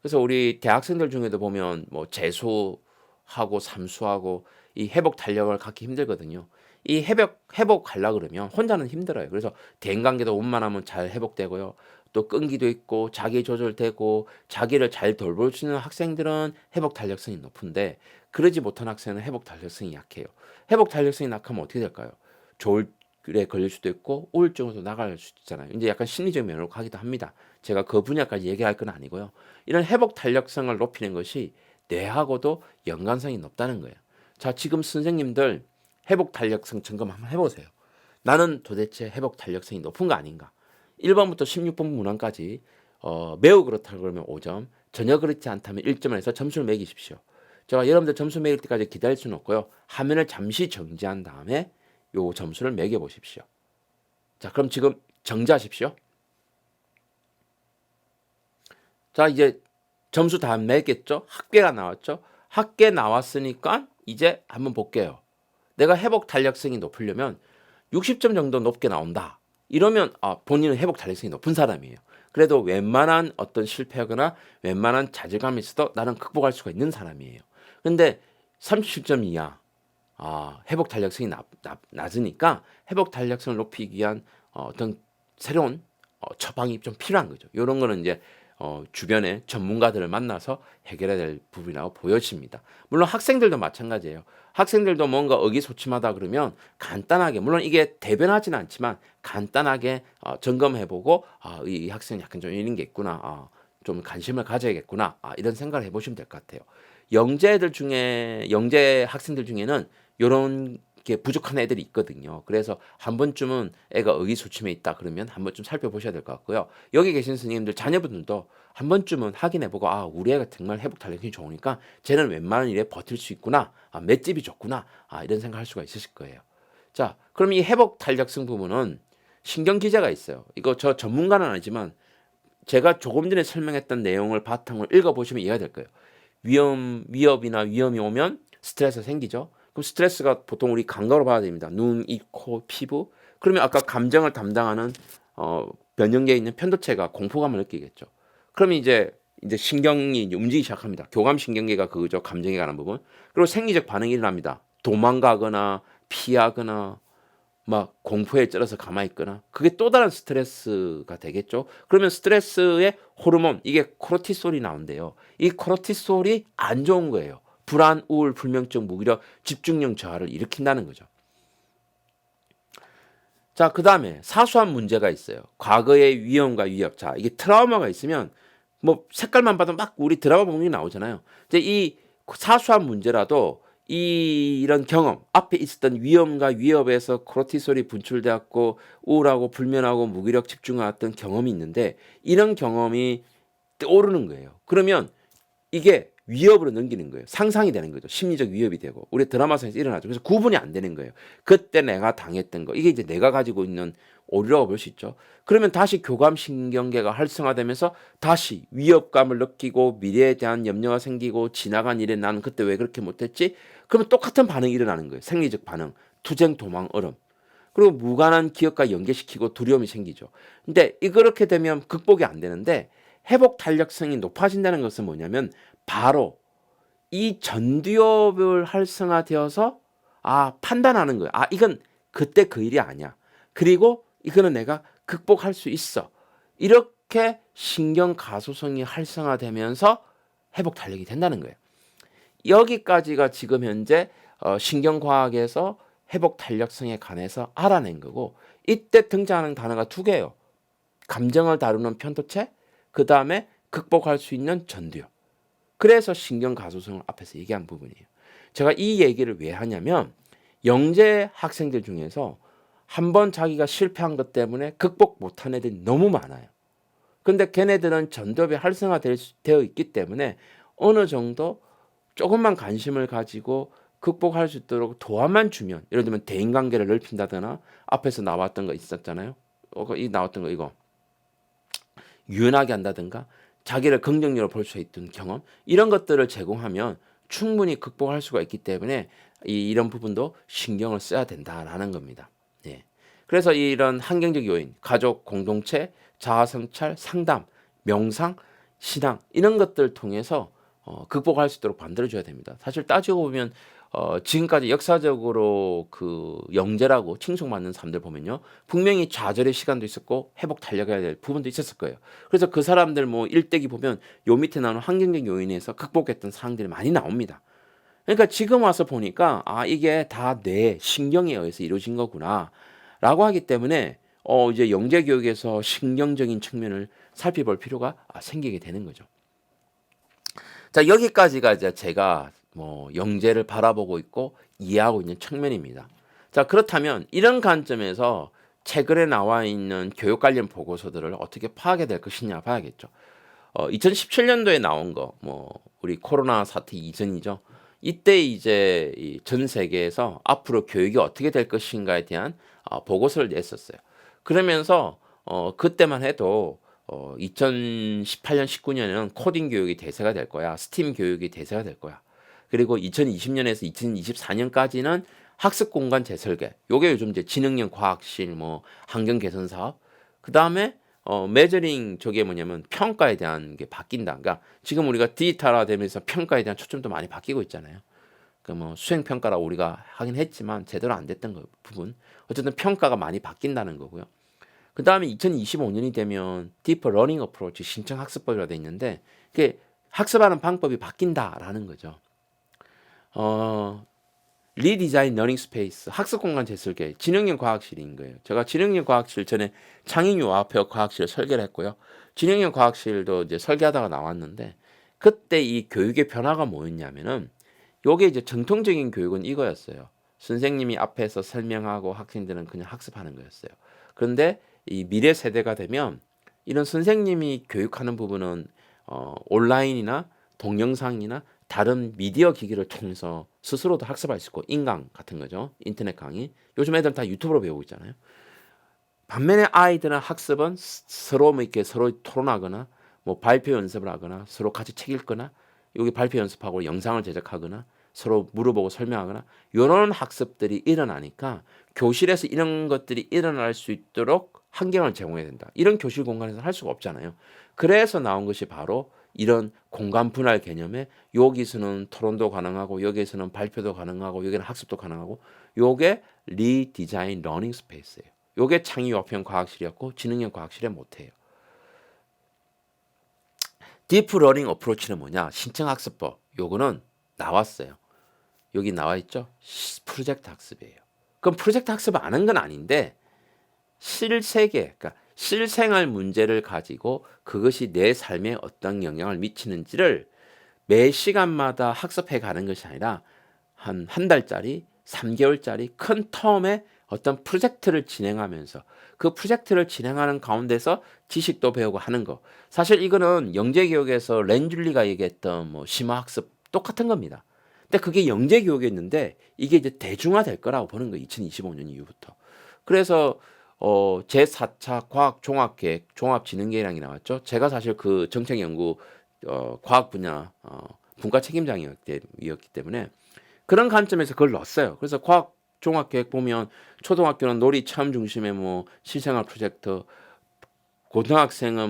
그래서 우리 대학생들 중에도 보면 뭐 재수하고 삼수하고 이 회복 탄력을 갖기 힘들거든요. 이 회복하려 그러면 혼자는 힘들어요. 그래서 대인관계도 원만하면 잘 회복되고요. 또 끈기도 있고 자기 조절되고 자기를 잘 돌볼 수 있는 학생들은 회복 탄력성이 높은데 그러지 못한 학생은 회복 탄력성이 약해요. 회복 탄력성이 약하면 어떻게 될까요? 조울에 걸릴 수도 있고 우울증으로 나갈 수도 있잖아요. 이제 약간 심리적 면으로 가기도 합니다. 제가 그 분야까지 얘기할 건 아니고요. 이런 회복 탄력성을 높이는 것이 뇌하고도 연관성이 높다는 거예요. 자, 지금 선생님들 회복 탄력성 점검 한번 해보세요. 나는 도대체 회복 탄력성이 높은 거 아닌가? 1번부터 16번 문항까지 매우 그렇다 그러면 5점, 전혀 그렇지 않다면 1점을 해서 점수를 매기십시오. 제가 여러분들 점수 매길 때까지 기다릴 수는 없고요. 화면을 잠시 정지한 다음에 요 점수를 매겨 보십시오. 자, 그럼 지금 정지하십시오. 자, 이제 점수 다 매겼죠? 합계가 나왔죠? 합계 나왔으니까 이제 한번 볼게요. 내가 회복 탄력성이 높으려면 60점 정도 높게 나온다. 이러면 본인은 회복 탄력성이 높은 사람이에요. 그래도 웬만한 어떤 실패하거나 웬만한 좌절감이 있어도 나는 극복할 수가 있는 사람이에요. 근데 37점 이하 회복 탄력성이 낮으니까 회복 탄력성을 높이기 위한 어떤 새로운 처방이 좀 필요한 거죠. 이런 거는 이제 주변에 전문가들을 만나서 해결해야 될 부분이라고 보여집니다. 물론 학생들도 마찬가지예요. 학생들도 뭔가 의기소침하다 그러면 간단하게, 물론 이게 대변하지는 않지만 간단하게 점검해보고 이 학생은 약간 좀 이런 게 있구나, 좀 관심을 가져야겠구나, 이런 생각을 해보시면 될 것 같아요. 영재 학생들 중에는 이런 게 부족한 애들이 있거든요. 그래서 한 번쯤은 애가 의기소침해 있다 그러면 한 번쯤 살펴보셔야 될 것 같고요. 여기 계신 스님들 자녀분들도 한 번쯤은 확인해보고 우리 애가 정말 회복 탄력이 좋으니까 쟤는 웬만한 일에 버틸 수 있구나, 맷집이 좋구나, 이런 생각할 수가 있으실 거예요. 자, 그럼 이 회복 탄력성 부분은 신경 기제가 있어요. 이거 저 전문가는 아니지만 제가 조금 전에 설명했던 내용을 바탕으로 읽어보시면 이해가 될 거예요. 위협이나 위험이 오면 스트레스가 생기죠. 그럼 스트레스가 보통 우리 감각으로 봐야 됩니다. 눈, 입, 코, 피부. 그러면 아까 감정을 담당하는 변형계에 있는 편도체가 공포감을 느끼겠죠. 그러면 이제 신경이 움직이기 시작합니다. 교감신경계가 그거죠. 감정에 관한 부분. 그리고 생리적 반응이 일어납니다. 도망가거나 피하거나 막 공포에 쩔어서 가만히 있거나, 그게 또 다른 스트레스가 되겠죠. 그러면 스트레스의 호르몬, 이게 코르티솔이 나온대요. 이 코르티솔이 안 좋은 거예요. 불안, 우울, 불면증, 무기력, 집중력 저하를 일으킨다는 거죠. 자, 그 다음에 사소한 문제가 있어요. 과거의 위험과 위협. 자, 이게 트라우마가 있으면 뭐 색깔만 봐도 막 우리 드라마 보는 게 나오잖아요. 이제 이 사소한 문제라도 이런 경험, 앞에 있었던 위험과 위협에서 코르티솔이 분출되었고 우울하고 불면하고 무기력, 집중하였던 경험이 있는데, 이런 경험이 떠오르는 거예요. 그러면 이게 위협으로 넘기는 거예요. 상상이 되는 거죠. 심리적 위협이 되고 우리 드라마상에서 일어나죠. 그래서 구분이 안 되는 거예요. 그때 내가 당했던 거, 이게 이제 내가 가지고 있는 오류라고 볼 수 있죠. 그러면 다시 교감신경계가 활성화되면서 다시 위협감을 느끼고 미래에 대한 염려가 생기고 지나간 일에 나는 그때 왜 그렇게 못했지? 그러면 똑같은 반응이 일어나는 거예요. 생리적 반응, 투쟁, 도망, 얼음. 그리고 무관한 기억과 연계시키고 두려움이 생기죠. 근데 이렇게 되면 극복이 안 되는데, 회복 탄력성이 높아진다는 것은 뭐냐면 바로 이 전두엽을 활성화되어서 판단하는 거예요. 이건 그때 그 일이 아니야. 그리고 이거는 내가 극복할 수 있어. 이렇게 신경 가소성이 활성화되면서 회복 탄력이 된다는 거예요. 여기까지가 지금 현재 신경과학에서 회복 탄력성에 관해서 알아낸 거고, 이때 등장하는 단어가 두 개예요. 감정을 다루는 편도체, 그 다음에 극복할 수 있는 전두엽. 그래서 신경 가소성을 앞에서 얘기한 부분이에요. 제가 이 얘기를 왜 하냐면 영재 학생들 중에서 한번 자기가 실패한 것 때문에 극복 못한 애들이 너무 많아요. 근데 걔네들은 전두엽이 활성화되어 있기 때문에 어느 정도 조금만 관심을 가지고 극복할 수 있도록 도움만 주면, 예를 들면 대인관계를 넓힌다거나, 앞에서 나왔던 거 있었잖아요. 이 나왔던 거 이거 유연하게 한다든가, 자기를 긍정적으로 볼 수 있던 경험, 이런 것들을 제공하면 충분히 극복할 수가 있기 때문에 이런 부분도 신경을 써야 된다라는 겁니다. 예. 그래서 이런 환경적 요인, 가족, 공동체, 자아성찰, 상담, 명상, 신앙, 이런 것들을 통해서 극복할 수 있도록 만들어줘야 됩니다. 사실 따지고 보면 지금까지 역사적으로 그 영재라고 칭송받는 사람들 보면요, 분명히 좌절의 시간도 있었고 회복 달려가야 될 부분도 있었을 거예요. 그래서 그 사람들 뭐 일대기 보면 요 밑에 나오는 환경적 요인에서 극복했던 사항들이 많이 나옵니다. 그러니까 지금 와서 보니까 이게 다 뇌 신경에 의해서 이루어진 거구나 라고 하기 때문에 이제 영재 교육에서 신경적인 측면을 살펴볼 필요가 생기게 되는 거죠. 자, 여기까지가 이제 제가 영재를 바라보고 있고 이해하고 있는 측면입니다. 자, 그렇다면 이런 관점에서 최근에 나와 있는 교육 관련 보고서들을 어떻게 파악해야 될 것이냐 봐야겠죠. 2017년도에 나온 거, 우리 코로나 사태 이전이죠. 이때 이제 전 세계에서 앞으로 교육이 어떻게 될 것인가에 대한 보고서를 냈었어요. 그러면서 그때만 해도 2018년, 19년에는 코딩 교육이 대세가 될 거야. 스팀 교육이 대세가 될 거야. 그리고 2020년에서 2024년까지는 학습 공간 재설계. 요게 요즘 이제 지능형 과학실, 환경 개선 사업. 그 다음에 메저링 저게 뭐냐면 평가에 대한 게 바뀐다. 그러니까 지금 우리가 디지털화 되면서 평가에 대한 초점도 많이 바뀌고 있잖아요. 그 수행 평가라고 우리가 하긴 했지만 제대로 안 됐던 부분. 어쨌든 평가가 많이 바뀐다는 거고요. 그다음에 2025년이 되면 Deep Learning Approach 신청 학습법이라고 돼 있는데 그게 학습하는 방법이 바뀐다라는 거죠. 리디자인 러닝 스페이스 학습 공간 재설계 진흥형 과학실인 거예요. 제가 진흥형 과학실 전에 창의융합학 과학실 설계를 했고요. 진흥형 과학실도 이제 설계하다가 나왔는데 그때 이 교육의 변화가 뭐였냐면은 요게 이제 정통적인 교육은 이거였어요. 선생님이 앞에서 설명하고 학생들은 그냥 학습하는 거였어요. 그런데 이 미래 세대가 되면 이런 선생님이 교육하는 부분은 온라인이나 동영상이나 다른 미디어 기기를 통해서 스스로도 학습할 수 있고 인강 같은 거죠. 인터넷 강의. 요즘 애들 다 유튜브로 배우고 있잖아요. 반면에 아이들은 학습은 서로 뭐 이렇게 서로 토론하거나 뭐 발표 연습을 하거나 서로 같이 책 읽거나 여기 발표 연습하고 영상을 제작하거나 서로 물어보고 설명하거나 이런 학습들이 일어나니까 교실에서 이런 것들이 일어날 수 있도록 환경을 제공해야 된다. 이런 교실 공간에서 할 수가 없잖아요. 그래서 나온 것이 바로 이런 공간 분할 개념에 여기서는 토론도 가능하고 여기에서는 발표도 가능하고 여기는 학습도 가능하고 요게 리디자인 러닝 스페이스예요. 요게 창의융합형 과학실이었고 지능형 과학실의 모태예요. 디프 러닝 어프로치는 뭐냐? 신청학습법. 요거는 나왔어요. 여기 나와 있죠? 프로젝트 학습이에요. 그럼 프로젝트 학습을 안 한 건 아닌데 실세계, 그러니까 실생활 문제를 가지고 그것이 내 삶에 어떤 영향을 미치는지를 매 시간마다 학습해 가는 것이 아니라 한 달짜리, 3개월짜리 큰 텀의 어떤 프로젝트를 진행하면서 그 프로젝트를 진행하는 가운데서 지식도 배우고 하는 거. 사실 이거는 영재교육에서 렌줄리가 얘기했던 뭐 심화학습 똑같은 겁니다. 근데 그게 영재교육이었는데 이게 이제 대중화될 거라고 보는 거예요. 2025년 이후부터. 그래서 제4차 과학 종합계획, 종합진흥계획이 나왔죠. 제가 사실 그 정책연구 과학 분야 분과 책임장이었기 때문에 그런 관점에서 그걸 넣었어요. 그래서 과학 종합계획 보면 초등학교는 놀이 체험 중심의 뭐 실생활 프로젝트, 고등학생은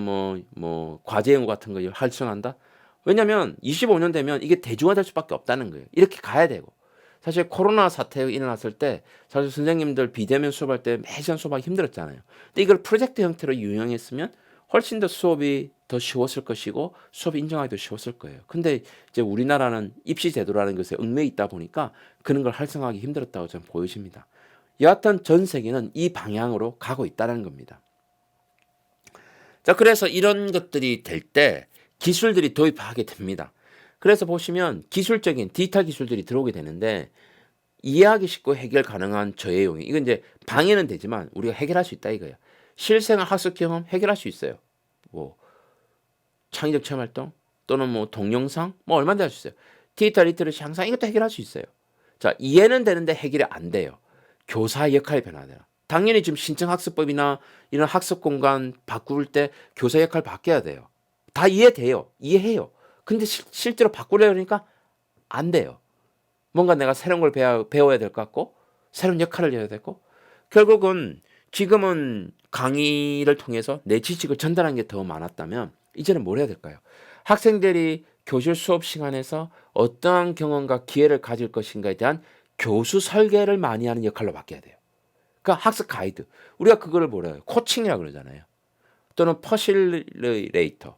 뭐 과제 연구 같은 거 활성한다. 왜냐면 25년 되면 이게 대중화될 수밖에 없다는 거예요. 이렇게 가야 되고. 사실 코로나 사태가 일어났을 때 사실 선생님들 비대면 수업할 때 매시간 수업하기 힘들었잖아요. 근데 이걸 프로젝트 형태로 유용했으면 훨씬 더 수업이 더 쉬웠을 것이고 수업 인정하기도 쉬웠을 거예요. 근데 이제 우리나라는 입시 제도라는 것에 얽매여 있다 보니까 그런 걸 활성화하기 힘들었다고 저는 보여집니다. 여하튼 전 세계는 이 방향으로 가고 있다는 겁니다. 자, 그래서 이런 것들이 될 때 기술들이 도입하게 됩니다. 그래서 보시면 기술적인 디지털 기술들이 들어오게 되는데 이해하기 쉽고 해결 가능한 저해 용이 이건 이제 방해는 되지만 우리가 해결할 수 있다 이거예요. 실생활 학습 경험 해결할 수 있어요. 뭐 창의적 체험 활동 또는 뭐 동영상 뭐 얼마나 할 수 있어요. 디지털 리터러시 향상 이것도 해결할 수 있어요. 자, 이해는 되는데 해결이 안 돼요. 교사 역할이 변화돼요. 당연히 지금 신청학습법이나 이런 학습 공간 바꿀 때 교사 역할 바뀌어야 돼요. 다 이해돼요. 이해해요. 근데 실제로 바꾸려고 하니까 안 돼요. 뭔가 내가 새로운 걸 배워야 될 것 같고 새로운 역할을 해야 되고 결국은 지금은 강의를 통해서 내 지식을 전달하는 게 더 많았다면 이제는 뭘 해야 될까요? 학생들이 교실 수업 시간에서 어떠한 경험과 기회를 가질 것인가에 대한 교수 설계를 많이 하는 역할로 바뀌어야 돼요. 그러니까 학습 가이드. 우리가 그거를 뭐라 해요? 코칭이라고 그러잖아요. 또는 퍼실리레이터.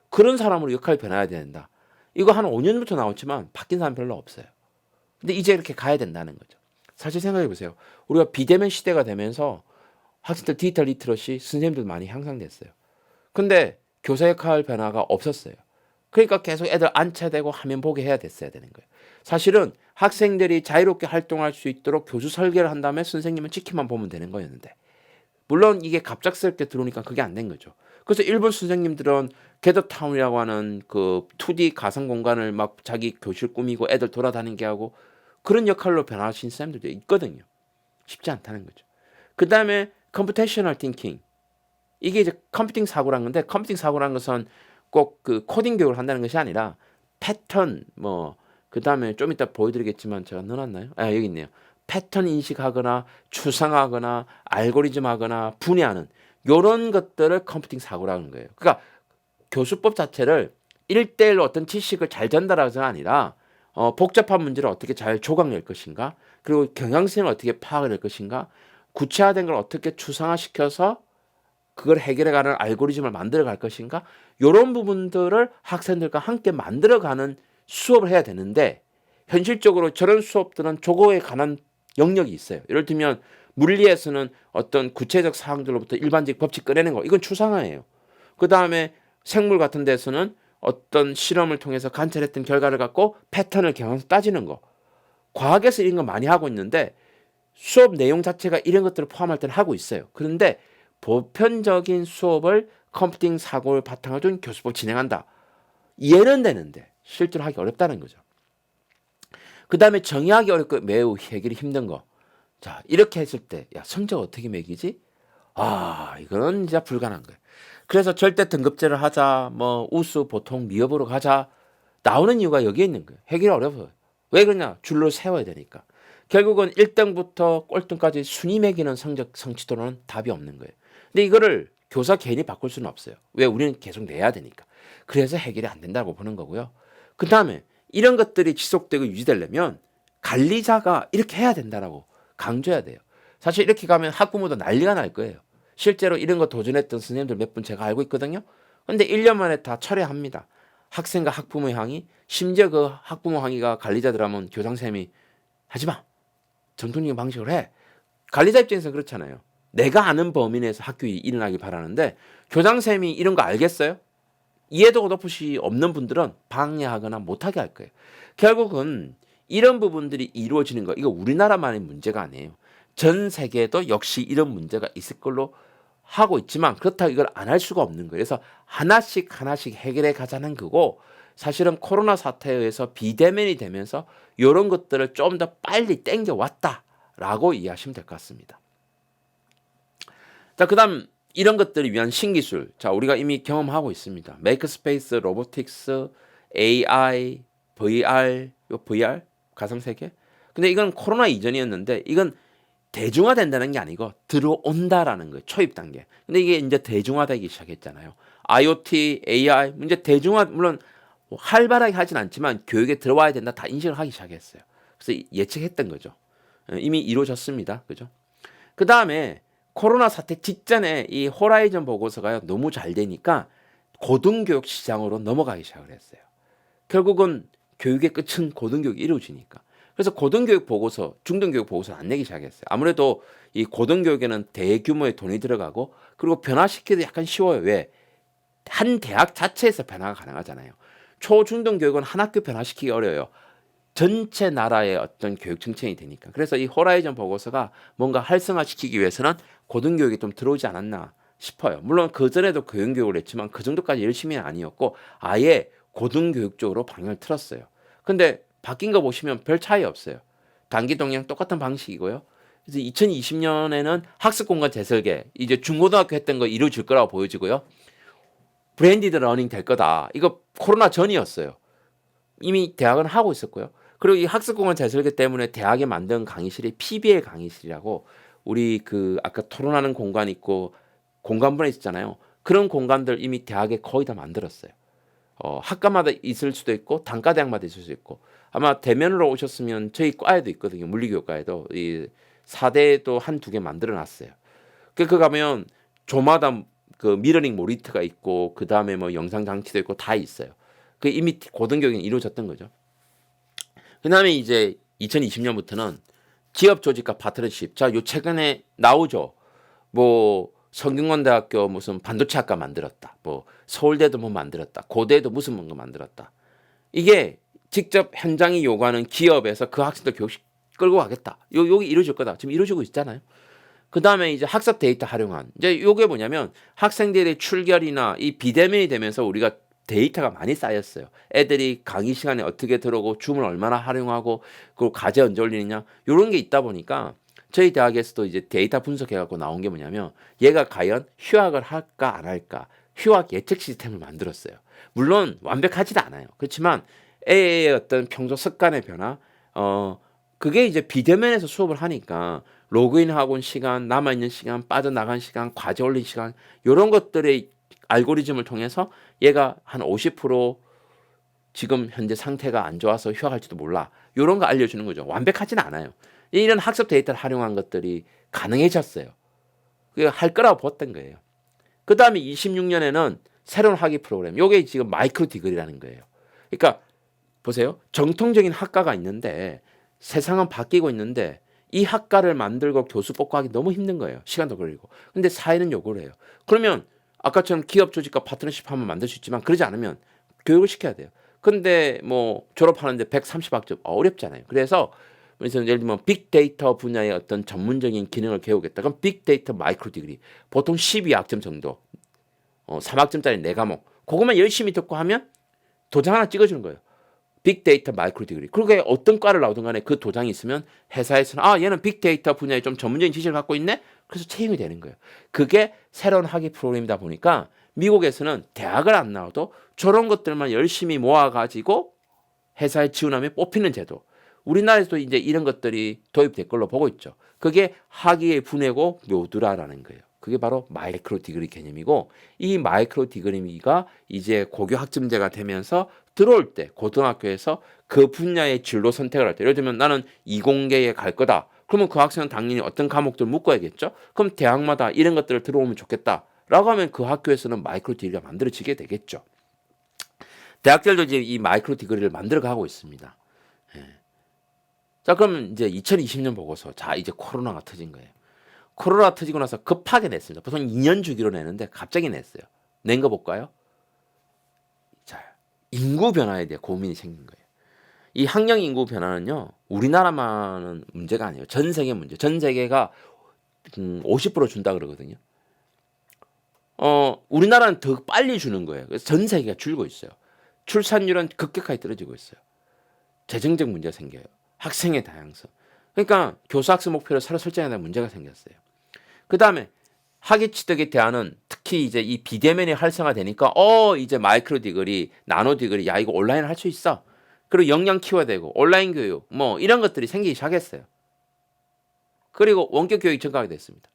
그런 사람으로 역할이 변해야 된다. 이거 한 5년부터 나왔지만 바뀐 사람 별로 없어요. 근데 이제 이렇게 가야 된다는 거죠. 사실 생각해 보세요. 우리가 비대면 시대가 되면서 학생들 디지털 리터러시 선생님들 많이 향상됐어요. 근데 교사 역할 변화가 없었어요. 그러니까 계속 애들 앉혀대고 화면 보게 해야 됐어야 되는 거예요. 사실은 학생들이 자유롭게 활동할 수 있도록 교수 설계를 한 다음에 선생님은 지키만 보면 되는 거였는데 물론 이게 갑작스럽게 들어오니까 그게 안 된 거죠. 그래서 일본 선생님들은 게더타운이라고 하는 그 2D 가상 공간을 막 자기 교실 꾸미고 애들 돌아다니게 하고 그런 역할로 변화하신 선생님들도 있거든요. 쉽지 않다는 거죠. 그 다음에 컴퓨테이셔널 띵킹. 이게 이제 컴퓨팅 사고라는 건데 컴퓨팅 사고라는 것은 꼭 그 코딩 교육을 한다는 것이 아니라 패턴 그 다음에 좀 이따 보여드리겠지만 제가 넣어놨나요? 아, 여기 있네요. 패턴 인식하거나 추상하거나 알고리즘 하거나 분해하는 요런 것들을 컴퓨팅 사고라는 거예요. 그러니까 교수법 자체를 1대1로 어떤 지식을 잘 전달하자가 아니라 복잡한 문제를 어떻게 잘 조각낼 것인가 그리고 경향성을 어떻게 파악할 것인가 구체화된 걸 어떻게 추상화시켜서 그걸 해결해가는 알고리즘을 만들어갈 것인가? 이런 부분들을 학생들과 함께 만들어가는 수업을 해야 되는데 현실적으로 저런 수업들은 저거에 관한 영역이 있어요. 예를 들면 물리에서는 어떤 구체적 사항들로부터 일반적 법칙 꺼내는 거 이건 추상화예요. 그 다음에 생물 같은 데서는 어떤 실험을 통해서 관찰했던 결과를 갖고 패턴을 경험해서 따지는 거. 과학에서 이런 거 많이 하고 있는데 수업 내용 자체가 이런 것들을 포함할 때는 하고 있어요. 그런데 보편적인 수업을 컴퓨팅 사고를 바탕으로 둔 교수법을 진행한다. 이해는 되는데 실제로 하기 어렵다는 거죠. 그 다음에 정의하기 어렵고 매우 해결이 힘든 거. 자, 이렇게 했을 때, 야, 성적 어떻게 매기지? 아, 이거는 진짜 불가능한 거예요. 그래서 절대 등급제를 하자, 뭐, 우수, 보통, 미흡으로 가자. 나오는 이유가 여기에 있는 거예요. 해결이 어려워요. 왜 그러냐? 줄로 세워야 되니까. 결국은 1등부터 꼴등까지 순위 매기는 성적 성취도로는 답이 없는 거예요. 근데 이거를 교사 개인이 바꿀 수는 없어요. 왜? 우리는 계속 내야 되니까. 그래서 해결이 안 된다고 보는 거고요. 그 다음에 이런 것들이 지속되고 유지되려면 관리자가 이렇게 해야 된다라고 강조해야 돼요. 사실 이렇게 가면 학부모도 난리가 날 거예요. 실제로 이런 거 도전했던 선생님들 몇 분 제가 알고 있거든요. 근데 1년 만에 다 철회합니다. 학생과 학부모의 항의, 심지어 그 학부모 항의가 관리자들 하면 교장선생님이 하지마. 전통적인 방식으로 해. 관리자 입장에서는 그렇잖아요. 내가 아는 범위 내에서 학교에 일어나길 바라는데 교장선생님이 이런 거 알겠어요? 이해도가 높으시 없는 분들은 방해하거나 못하게 할 거예요. 결국은 이런 부분들이 이루어지는 거 이거 우리나라만의 문제가 아니에요. 전 세계에도 역시 이런 문제가 있을 걸로 하고 있지만 그렇다고 이걸 안 할 수가 없는 거예요. 그래서 하나씩 해결해 가자는 거고 사실은 코로나 사태에 의해서 비대면이 되면서 이런 것들을 좀 더 빨리 땡겨왔다라고 이해하시면 될 것 같습니다. 자, 그 다음 이런 것들을 위한 신기술. 자, 우리가 이미 경험하고 있습니다. 메이크스페이스, 로보틱스, AI, VR, VR, 가상세계. 근데 이건 코로나 이전이었는데 이건 대중화된다는 게 아니고 들어온다라는 거예요. 초입 단계. 근데 이게 이제 대중화되기 시작했잖아요. IoT, AI, 이제 대중화 물론 활발하게 하진 않지만 교육에 들어와야 된다 다 인식을 하기 시작했어요. 그래서 예측했던 거죠. 이미 이루어졌습니다. 그죠? 그 다음에 코로나 사태 직전에 이 호라이즌 보고서가 너무 잘 되니까 고등교육 시장으로 넘어가기 시작을 했어요. 결국은 교육의 끝은 고등교육이 이루어지니까. 그래서 고등교육 보고서, 중등교육 보고서는 안 내기 시작했어요. 아무래도 이 고등교육에는 대규모의 돈이 들어가고 그리고 변화시키기도 약간 쉬워요. 왜? 한 대학 자체에서 변화가 가능하잖아요. 초, 중등교육은 한 학교 변화시키기 어려워요. 전체 나라의 어떤 교육 정책이 되니까. 그래서 이 호라이즌 보고서가 뭔가 활성화시키기 위해서는 고등교육이 좀 들어오지 않았나 싶어요. 물론 그전에도 교육을 했지만 그 정도까지 열심히는 아니었고 아예 고등교육 쪽으로 방향을 틀었어요. 근데 바뀐 거 보시면 별 차이 없어요. 단기 동향 똑같은 방식이고요. 그래서 2020년에는 학습 공간 재설계, 이제 중고등학교 했던 거 이루어질 거라고 보여지고요. 브랜디드 러닝 될 거다. 이거 코로나 전이었어요. 이미 대학은 하고 있었고요. 그리고 이 학습공간 재설계 때문에 대학에 만든 강의실이 PBL 강의실이라고 우리 그 아까 토론하는 공간 있고 공간분해 있었잖아요. 그런 공간들 이미 대학에 거의 다 만들었어요. 학과마다 있을 수도 있고 단과대학마다 있을 수도 있고 아마 대면으로 오셨으면 저희 과에도 있거든요. 물리교과에도 이 4대도 한 두 개 만들어 놨어요. 그 가면 조마다 그 미러링 모니터가 있고 그 다음에 뭐 영상 장치도 있고 다 있어요. 그 이미 고등교육이 이루어졌던 거죠. 그 다음에 이제 2020년부터는 기업 조직과 파트너십. 자, 요 최근에 나오죠. 뭐 성균관대학교 무슨 반도체 학과 만들었다. 뭐 서울대도 뭐 만들었다. 고대도 무슨 뭔가 만들었다. 이게 직접 현장이 요구하는 기업에서 그 학생들 교육식 끌고 가겠다. 요게 이루어질 거다. 지금 이루어지고 있잖아요. 그 다음에 이제 학습 데이터 활용한. 이제 요게 뭐냐면 학생들의 출결이나 이 비대면이 되면서 우리가 데이터가 많이 쌓였어요. 애들이 강의 시간에 어떻게 들어오고 줌을 얼마나 활용하고 그리고 과제 언제 올리느냐 이런 게 있다 보니까 저희 대학에서도 이제 데이터 분석해갖고 나온 게 뭐냐면 얘가 과연 휴학을 할까 안 할까 휴학 예측 시스템을 만들었어요. 물론 완벽하지도 않아요. 그렇지만 애의 어떤 평소 습관의 변화 그게 이제 비대면에서 수업을 하니까 로그인하고 온 시간, 남아있는 시간, 빠져나간 시간, 과제 올린 시간 이런 것들의 알고리즘을 통해서 얘가 한 50% 지금 현재 상태가 안 좋아서 휴학할지도 몰라. 이런 거 알려주는 거죠. 완벽하진 않아요. 이런 학습 데이터를 활용한 것들이 가능해졌어요. 그게 할 거라고 봤던 거예요. 그 다음에 26년에는 새로운 학위 프로그램. 요게 지금 마이크로 디그리라는 거예요. 그러니까 보세요. 정통적인 학과가 있는데 세상은 바뀌고 있는데 이 학과를 만들고 교수 뽑고 하기 너무 힘든 거예요. 시간도 걸리고. 근데 사회는 요구를 해요. 그러면 아까처럼 기업 조직과 파트너십 하면 만들 수 있지만 그러지 않으면 교육을 시켜야 돼요. 근데 뭐 졸업하는데 130학점 어렵잖아요. 그래서 예를 들면 빅데이터 분야의 어떤 전문적인 기능을 배우겠다. 그럼 빅데이터 마이크로 디그리. 보통 12학점 정도. 3학점짜리 4과목. 그것만 열심히 듣고 하면 도장 하나 찍어주는 거예요. 빅데이터 마이크로 디그리. 그게 어떤 과를 나오든 간에 그 도장이 있으면 회사에서는 얘는 빅데이터 분야에 좀 전문적인 지식을 갖고 있네? 그래서 채용이 되는 거예요. 그게 새로운 학위 프로그램이다 보니까 미국에서는 대학을 안 나와도 저런 것들만 열심히 모아가지고 회사에 지원하면 뽑히는 제도. 우리나라에서도 이제 이런 것들이 도입될 걸로 보고 있죠. 그게 학위의 분해고 묘두라라는 거예요. 그게 바로 마이크로 디그리 개념이고 이 마이크로 디그리가 이제 고교 학점제가 되면서 들어올 때 고등학교에서 그 분야의 진로 선택을 할 때 예를 들면 나는 이공계에 갈 거다. 그러면 그 학생은 당연히 어떤 과목들 묶어야겠죠. 그럼 대학마다 이런 것들을 들어오면 좋겠다라고 하면 그 학교에서는 마이크로 디그리가 만들어지게 되겠죠. 대학들도 이제 이 마이크로 디그리를 만들어 가고 있습니다. 예. 자, 그러면 이제 2020년 보고서 자 이제 코로나가 터진 거예요. 코로나 터지고 나서 급하게 냈습니다. 보통 2년 주기로 내는데 갑자기 냈어요. 낸 거 볼까요? 자, 인구 변화에 대해 고민이 생긴 거예요. 이 학령 인구 변화는요, 우리나라만은 문제가 아니에요. 전 세계 문제. 전 세계가 50% 준다 그러거든요. 우리나라는 더 빨리 주는 거예요. 그래서 전 세계가 줄고 있어요. 출산율은 급격하게 떨어지고 있어요. 재정적 문제가 생겨요. 학생의 다양성. 그러니까 교수 학습 목표를 새로 설정해야 될 문제가 생겼어요. 그 다음에 학위 취득에 대한 특히 이제 이 비대면이 활성화되니까 이제 마이크로 디그리, 나노 디그리, 야 이거 온라인 할 수 있어. 그리고 역량 키워야 되고 온라인 교육 뭐 이런 것들이 생기기 시작했어요. 그리고 원격 교육이 증가하게 됐습니다.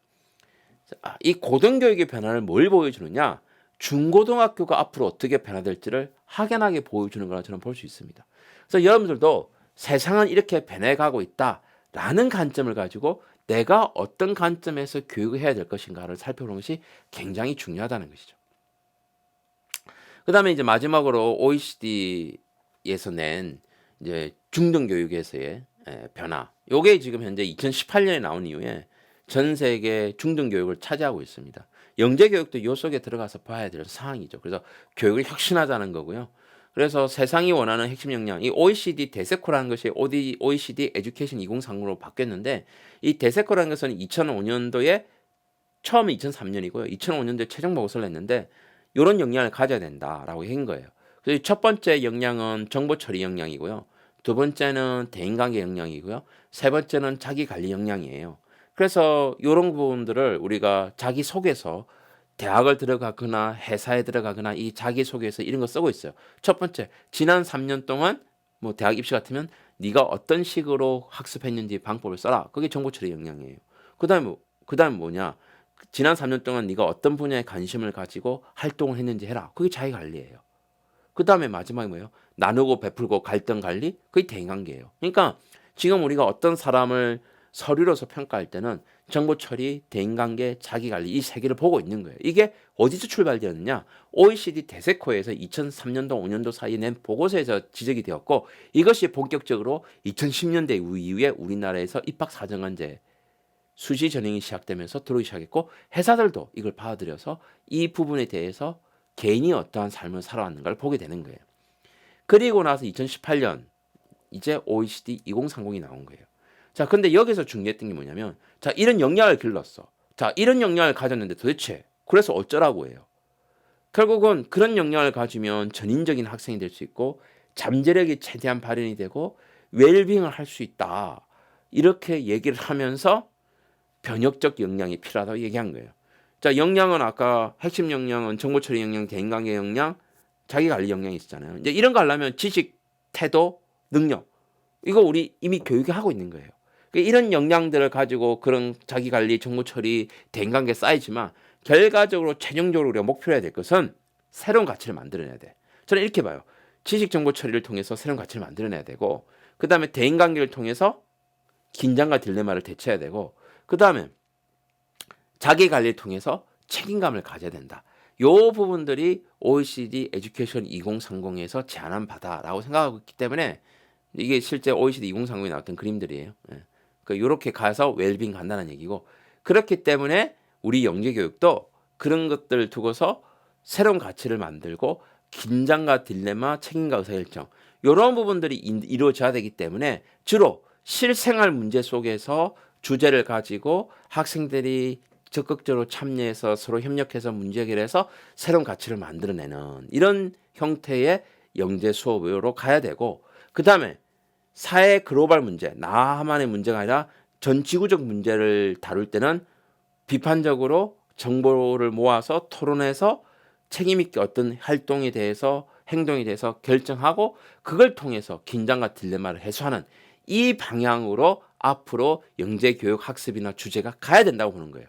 이 고등교육의 변화를 뭘 보여주느냐? 중고등학교가 앞으로 어떻게 변화될지를 확연하게 보여주는 거라 저는 볼 수 있습니다. 그래서 여러분들도 세상은 이렇게 변해가고 있다라는 관점을 가지고 내가 어떤 관점에서 교육을 해야 될 것인가를 살펴보는 것이 굉장히 중요하다는 것이죠. 그 다음에 이제 마지막으로 OECD에서 낸 이제 중등교육에서의 변화. 요게 지금 현재 2018년에 나온 이후에 전 세계 중등교육을 차지하고 있습니다. 영재교육도 이 속에 들어가서 봐야 될 상황이죠. 그래서 교육을 혁신하자는 거고요. 그래서 세상이 원하는 핵심 역량, 이 OECD 대세코라는 것이 OECD 에듀케이션 2030으로 바뀌었는데 이 대세코라는 것은 2005년도에 처음에 2003년이고요. 2005년도에 최종 보고서를 냈는데 이런 역량을 가져야 된다라고 한 거예요. 그래서 첫 번째 역량은 정보 처리 역량이고요. 두 번째는 대인관계 역량이고요. 세 번째는 자기 관리 역량이에요. 그래서 이런 부분들을 우리가 자기 속에서 대학을 들어가거나 회사에 들어가거나 이 자기소개서 이런 거 쓰고 있어요. 첫 번째, 지난 3년 동안 뭐 대학 입시 같으면 네가 어떤 식으로 학습했는지 방법을 써라. 그게 정보처리 역량이에요. 그다음에 뭐냐? 지난 3년 동안 네가 어떤 분야에 관심을 가지고 활동을 했는지 해라. 그게 자기 관리예요. 그다음에 마지막에 뭐예요? 나누고 베풀고 갈등 관리? 그게 대인관계예요. 그러니까 지금 우리가 어떤 사람을 서류로서 평가할 때는 정보 처리, 대인관계, 자기관리 이 세 개를 보고 있는 거예요. 이게 어디서 출발되었느냐? OECD 대세코에서 2003년도 5년도 사이에 낸 보고서에서 지적이 되었고 이것이 본격적으로 2010년대 이후에 우리나라에서 입학사정관제 수시 전형이 시작되면서 들어오기 시작했고 회사들도 이걸 받아들여서 이 부분에 대해서 개인이 어떠한 삶을 살아왔는가를 보게 되는 거예요. 그리고 나서 2018년 이제 OECD 2030이 나온 거예요. 자, 근데 여기서 중요했던 게 뭐냐면 자, 이런 역량을 길렀어. 자, 이런 역량을 가졌는데 도대체 그래서 어쩌라고 해요. 결국은 그런 역량을 가지면 전인적인 학생이 될 수 있고 잠재력이 최대한 발현이 되고 웰빙을 할 수 있다. 이렇게 얘기를 하면서 변혁적 역량이 필요하다고 얘기한 거예요. 자, 역량은 아까 핵심 역량은 정보처리 역량, 대인관계 역량, 자기관리 역량이 있었잖아요. 이제 이런 거 하려면 지식, 태도, 능력 이거 우리 이미 교육에 하고 있는 거예요. 이런 역량들을 가지고 그런 자기관리, 정보처리, 대인관계 쌓이지만 결과적으로 최종적으로 우리가 목표로 해야 될 것은 새로운 가치를 만들어내야 돼. 저는 이렇게 봐요. 지식 정보 처리를 통해서 새로운 가치를 만들어내야 되고 그 다음에 대인관계를 통해서 긴장과 딜레마를 대처해야 되고 그 다음에 자기 관리를 통해서 책임감을 가져야 된다. 요 부분들이 OECD 에듀케이션 2030에서 제안한 바다라고 생각하고 있기 때문에 이게 실제 OECD 2030에 나왔던 그림들이에요. 예. 그러니까 요렇게 가서 웰빙 간다는 얘기고, 그렇기 때문에 우리 영재 교육도 그런 것들을 두고서 새로운 가치를 만들고 긴장과 딜레마, 책임과 의사결정 요런 부분들이 이루어져야 되기 때문에 주로 실생활 문제 속에서 주제를 가지고 학생들이 적극적으로 참여해서 서로 협력해서 문제 해결해서 새로운 가치를 만들어내는 이런 형태의 영재 수업으로 가야 되고, 그다음에 사회 글로벌 문제, 나만의 문제가 아니라 전 지구적 문제를 다룰 때는 비판적으로 정보를 모아서 토론해서 책임있게 어떤 활동에 대해서 행동에 대해서 결정하고 그걸 통해서 긴장과 딜레마를 해소하는 이 방향으로 앞으로 영재교육 학습이나 주제가 가야 된다고 보는 거예요.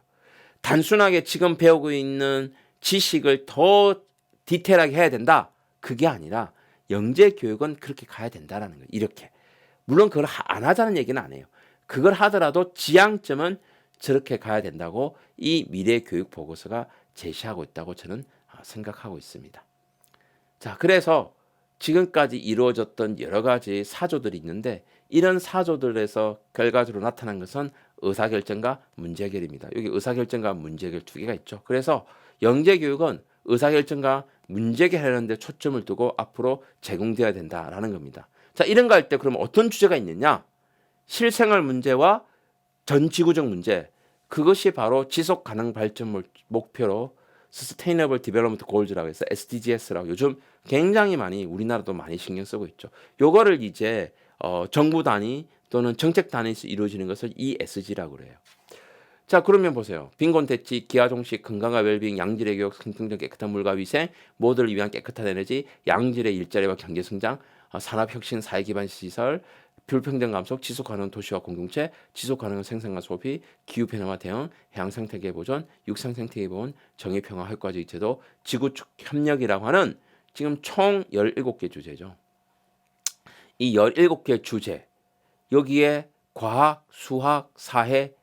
단순하게 지금 배우고 있는 지식을 더 디테일하게 해야 된다. 그게 아니라 영재교육은 그렇게 가야 된다라는 거예요. 이렇게. 물론 그걸 안 하자는 얘기는 안 해요. 그걸 하더라도 지향점은 저렇게 가야 된다고 이 미래교육 보고서가 제시하고 있다고 저는 생각하고 있습니다. 자, 그래서 지금까지 이루어졌던 여러 가지 사조들이 있는데 이런 사조들에서 결과적으로 나타난 것은 의사결정과 문제해결입니다. 여기 의사결정과 문제해결 두 개가 있죠. 그래서 영재교육은 의사결정과 문제해결하는 데 초점을 두고 앞으로 제공되어야 된다라는 겁니다. 자, 이런 거 할 때 그러면 어떤 주제가 있느냐? 실생활 문제와 전 지구적 문제, 그것이 바로 지속 가능 발전 목표로 Sustainable Development Goals라고 해서 SDGs라고 요즘 굉장히 많이 우리나라도 많이 신경 쓰고 있죠. 요거를 이제 정부 단위 또는 정책 단위에서 이루어지는 것을 ESG라고 그래요. 자, 그러면 보세요. 빈곤대치, 기하종식, 건강과 웰빙, 양질의 교육, 생명적 깨끗한 물과 위생, 모두를 위한 깨끗한 에너지, 양질의 일자리와 경제성장, 산업혁신, 사회기반 시설, 불평등 감소, 지속가능한 도시와 공동체, 지속가능한 생산과 소비, 기후변화 대응, 해양생태계 보존, 육상생태계 보존, 정의평화 효과적 제도, 지구축 협력이라고 하는 지금 총 17개 주제죠. 이 17개 주제, 여기에 과학, 수학, 사회,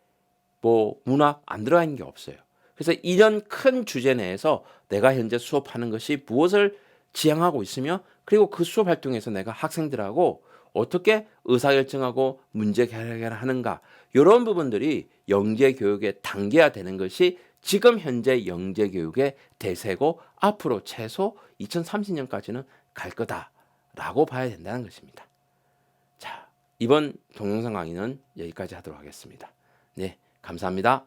문학 안 들어가 있는 게 없어요. 그래서 이런 큰 주제 내에서 내가 현재 수업하는 것이 무엇을 지향하고 있으며, 그리고 그 수업 활동에서 내가 학생들하고 어떻게 의사결정하고 문제 해결하는가, 이런 부분들이 영재교육에 담겨야 되는 것이 지금 현재 영재교육의 대세고 앞으로 최소 2030년까지는 갈 거다라고 봐야 된다는 것입니다. 자, 이번 동영상 강의는 여기까지 하도록 하겠습니다. 네, 감사합니다.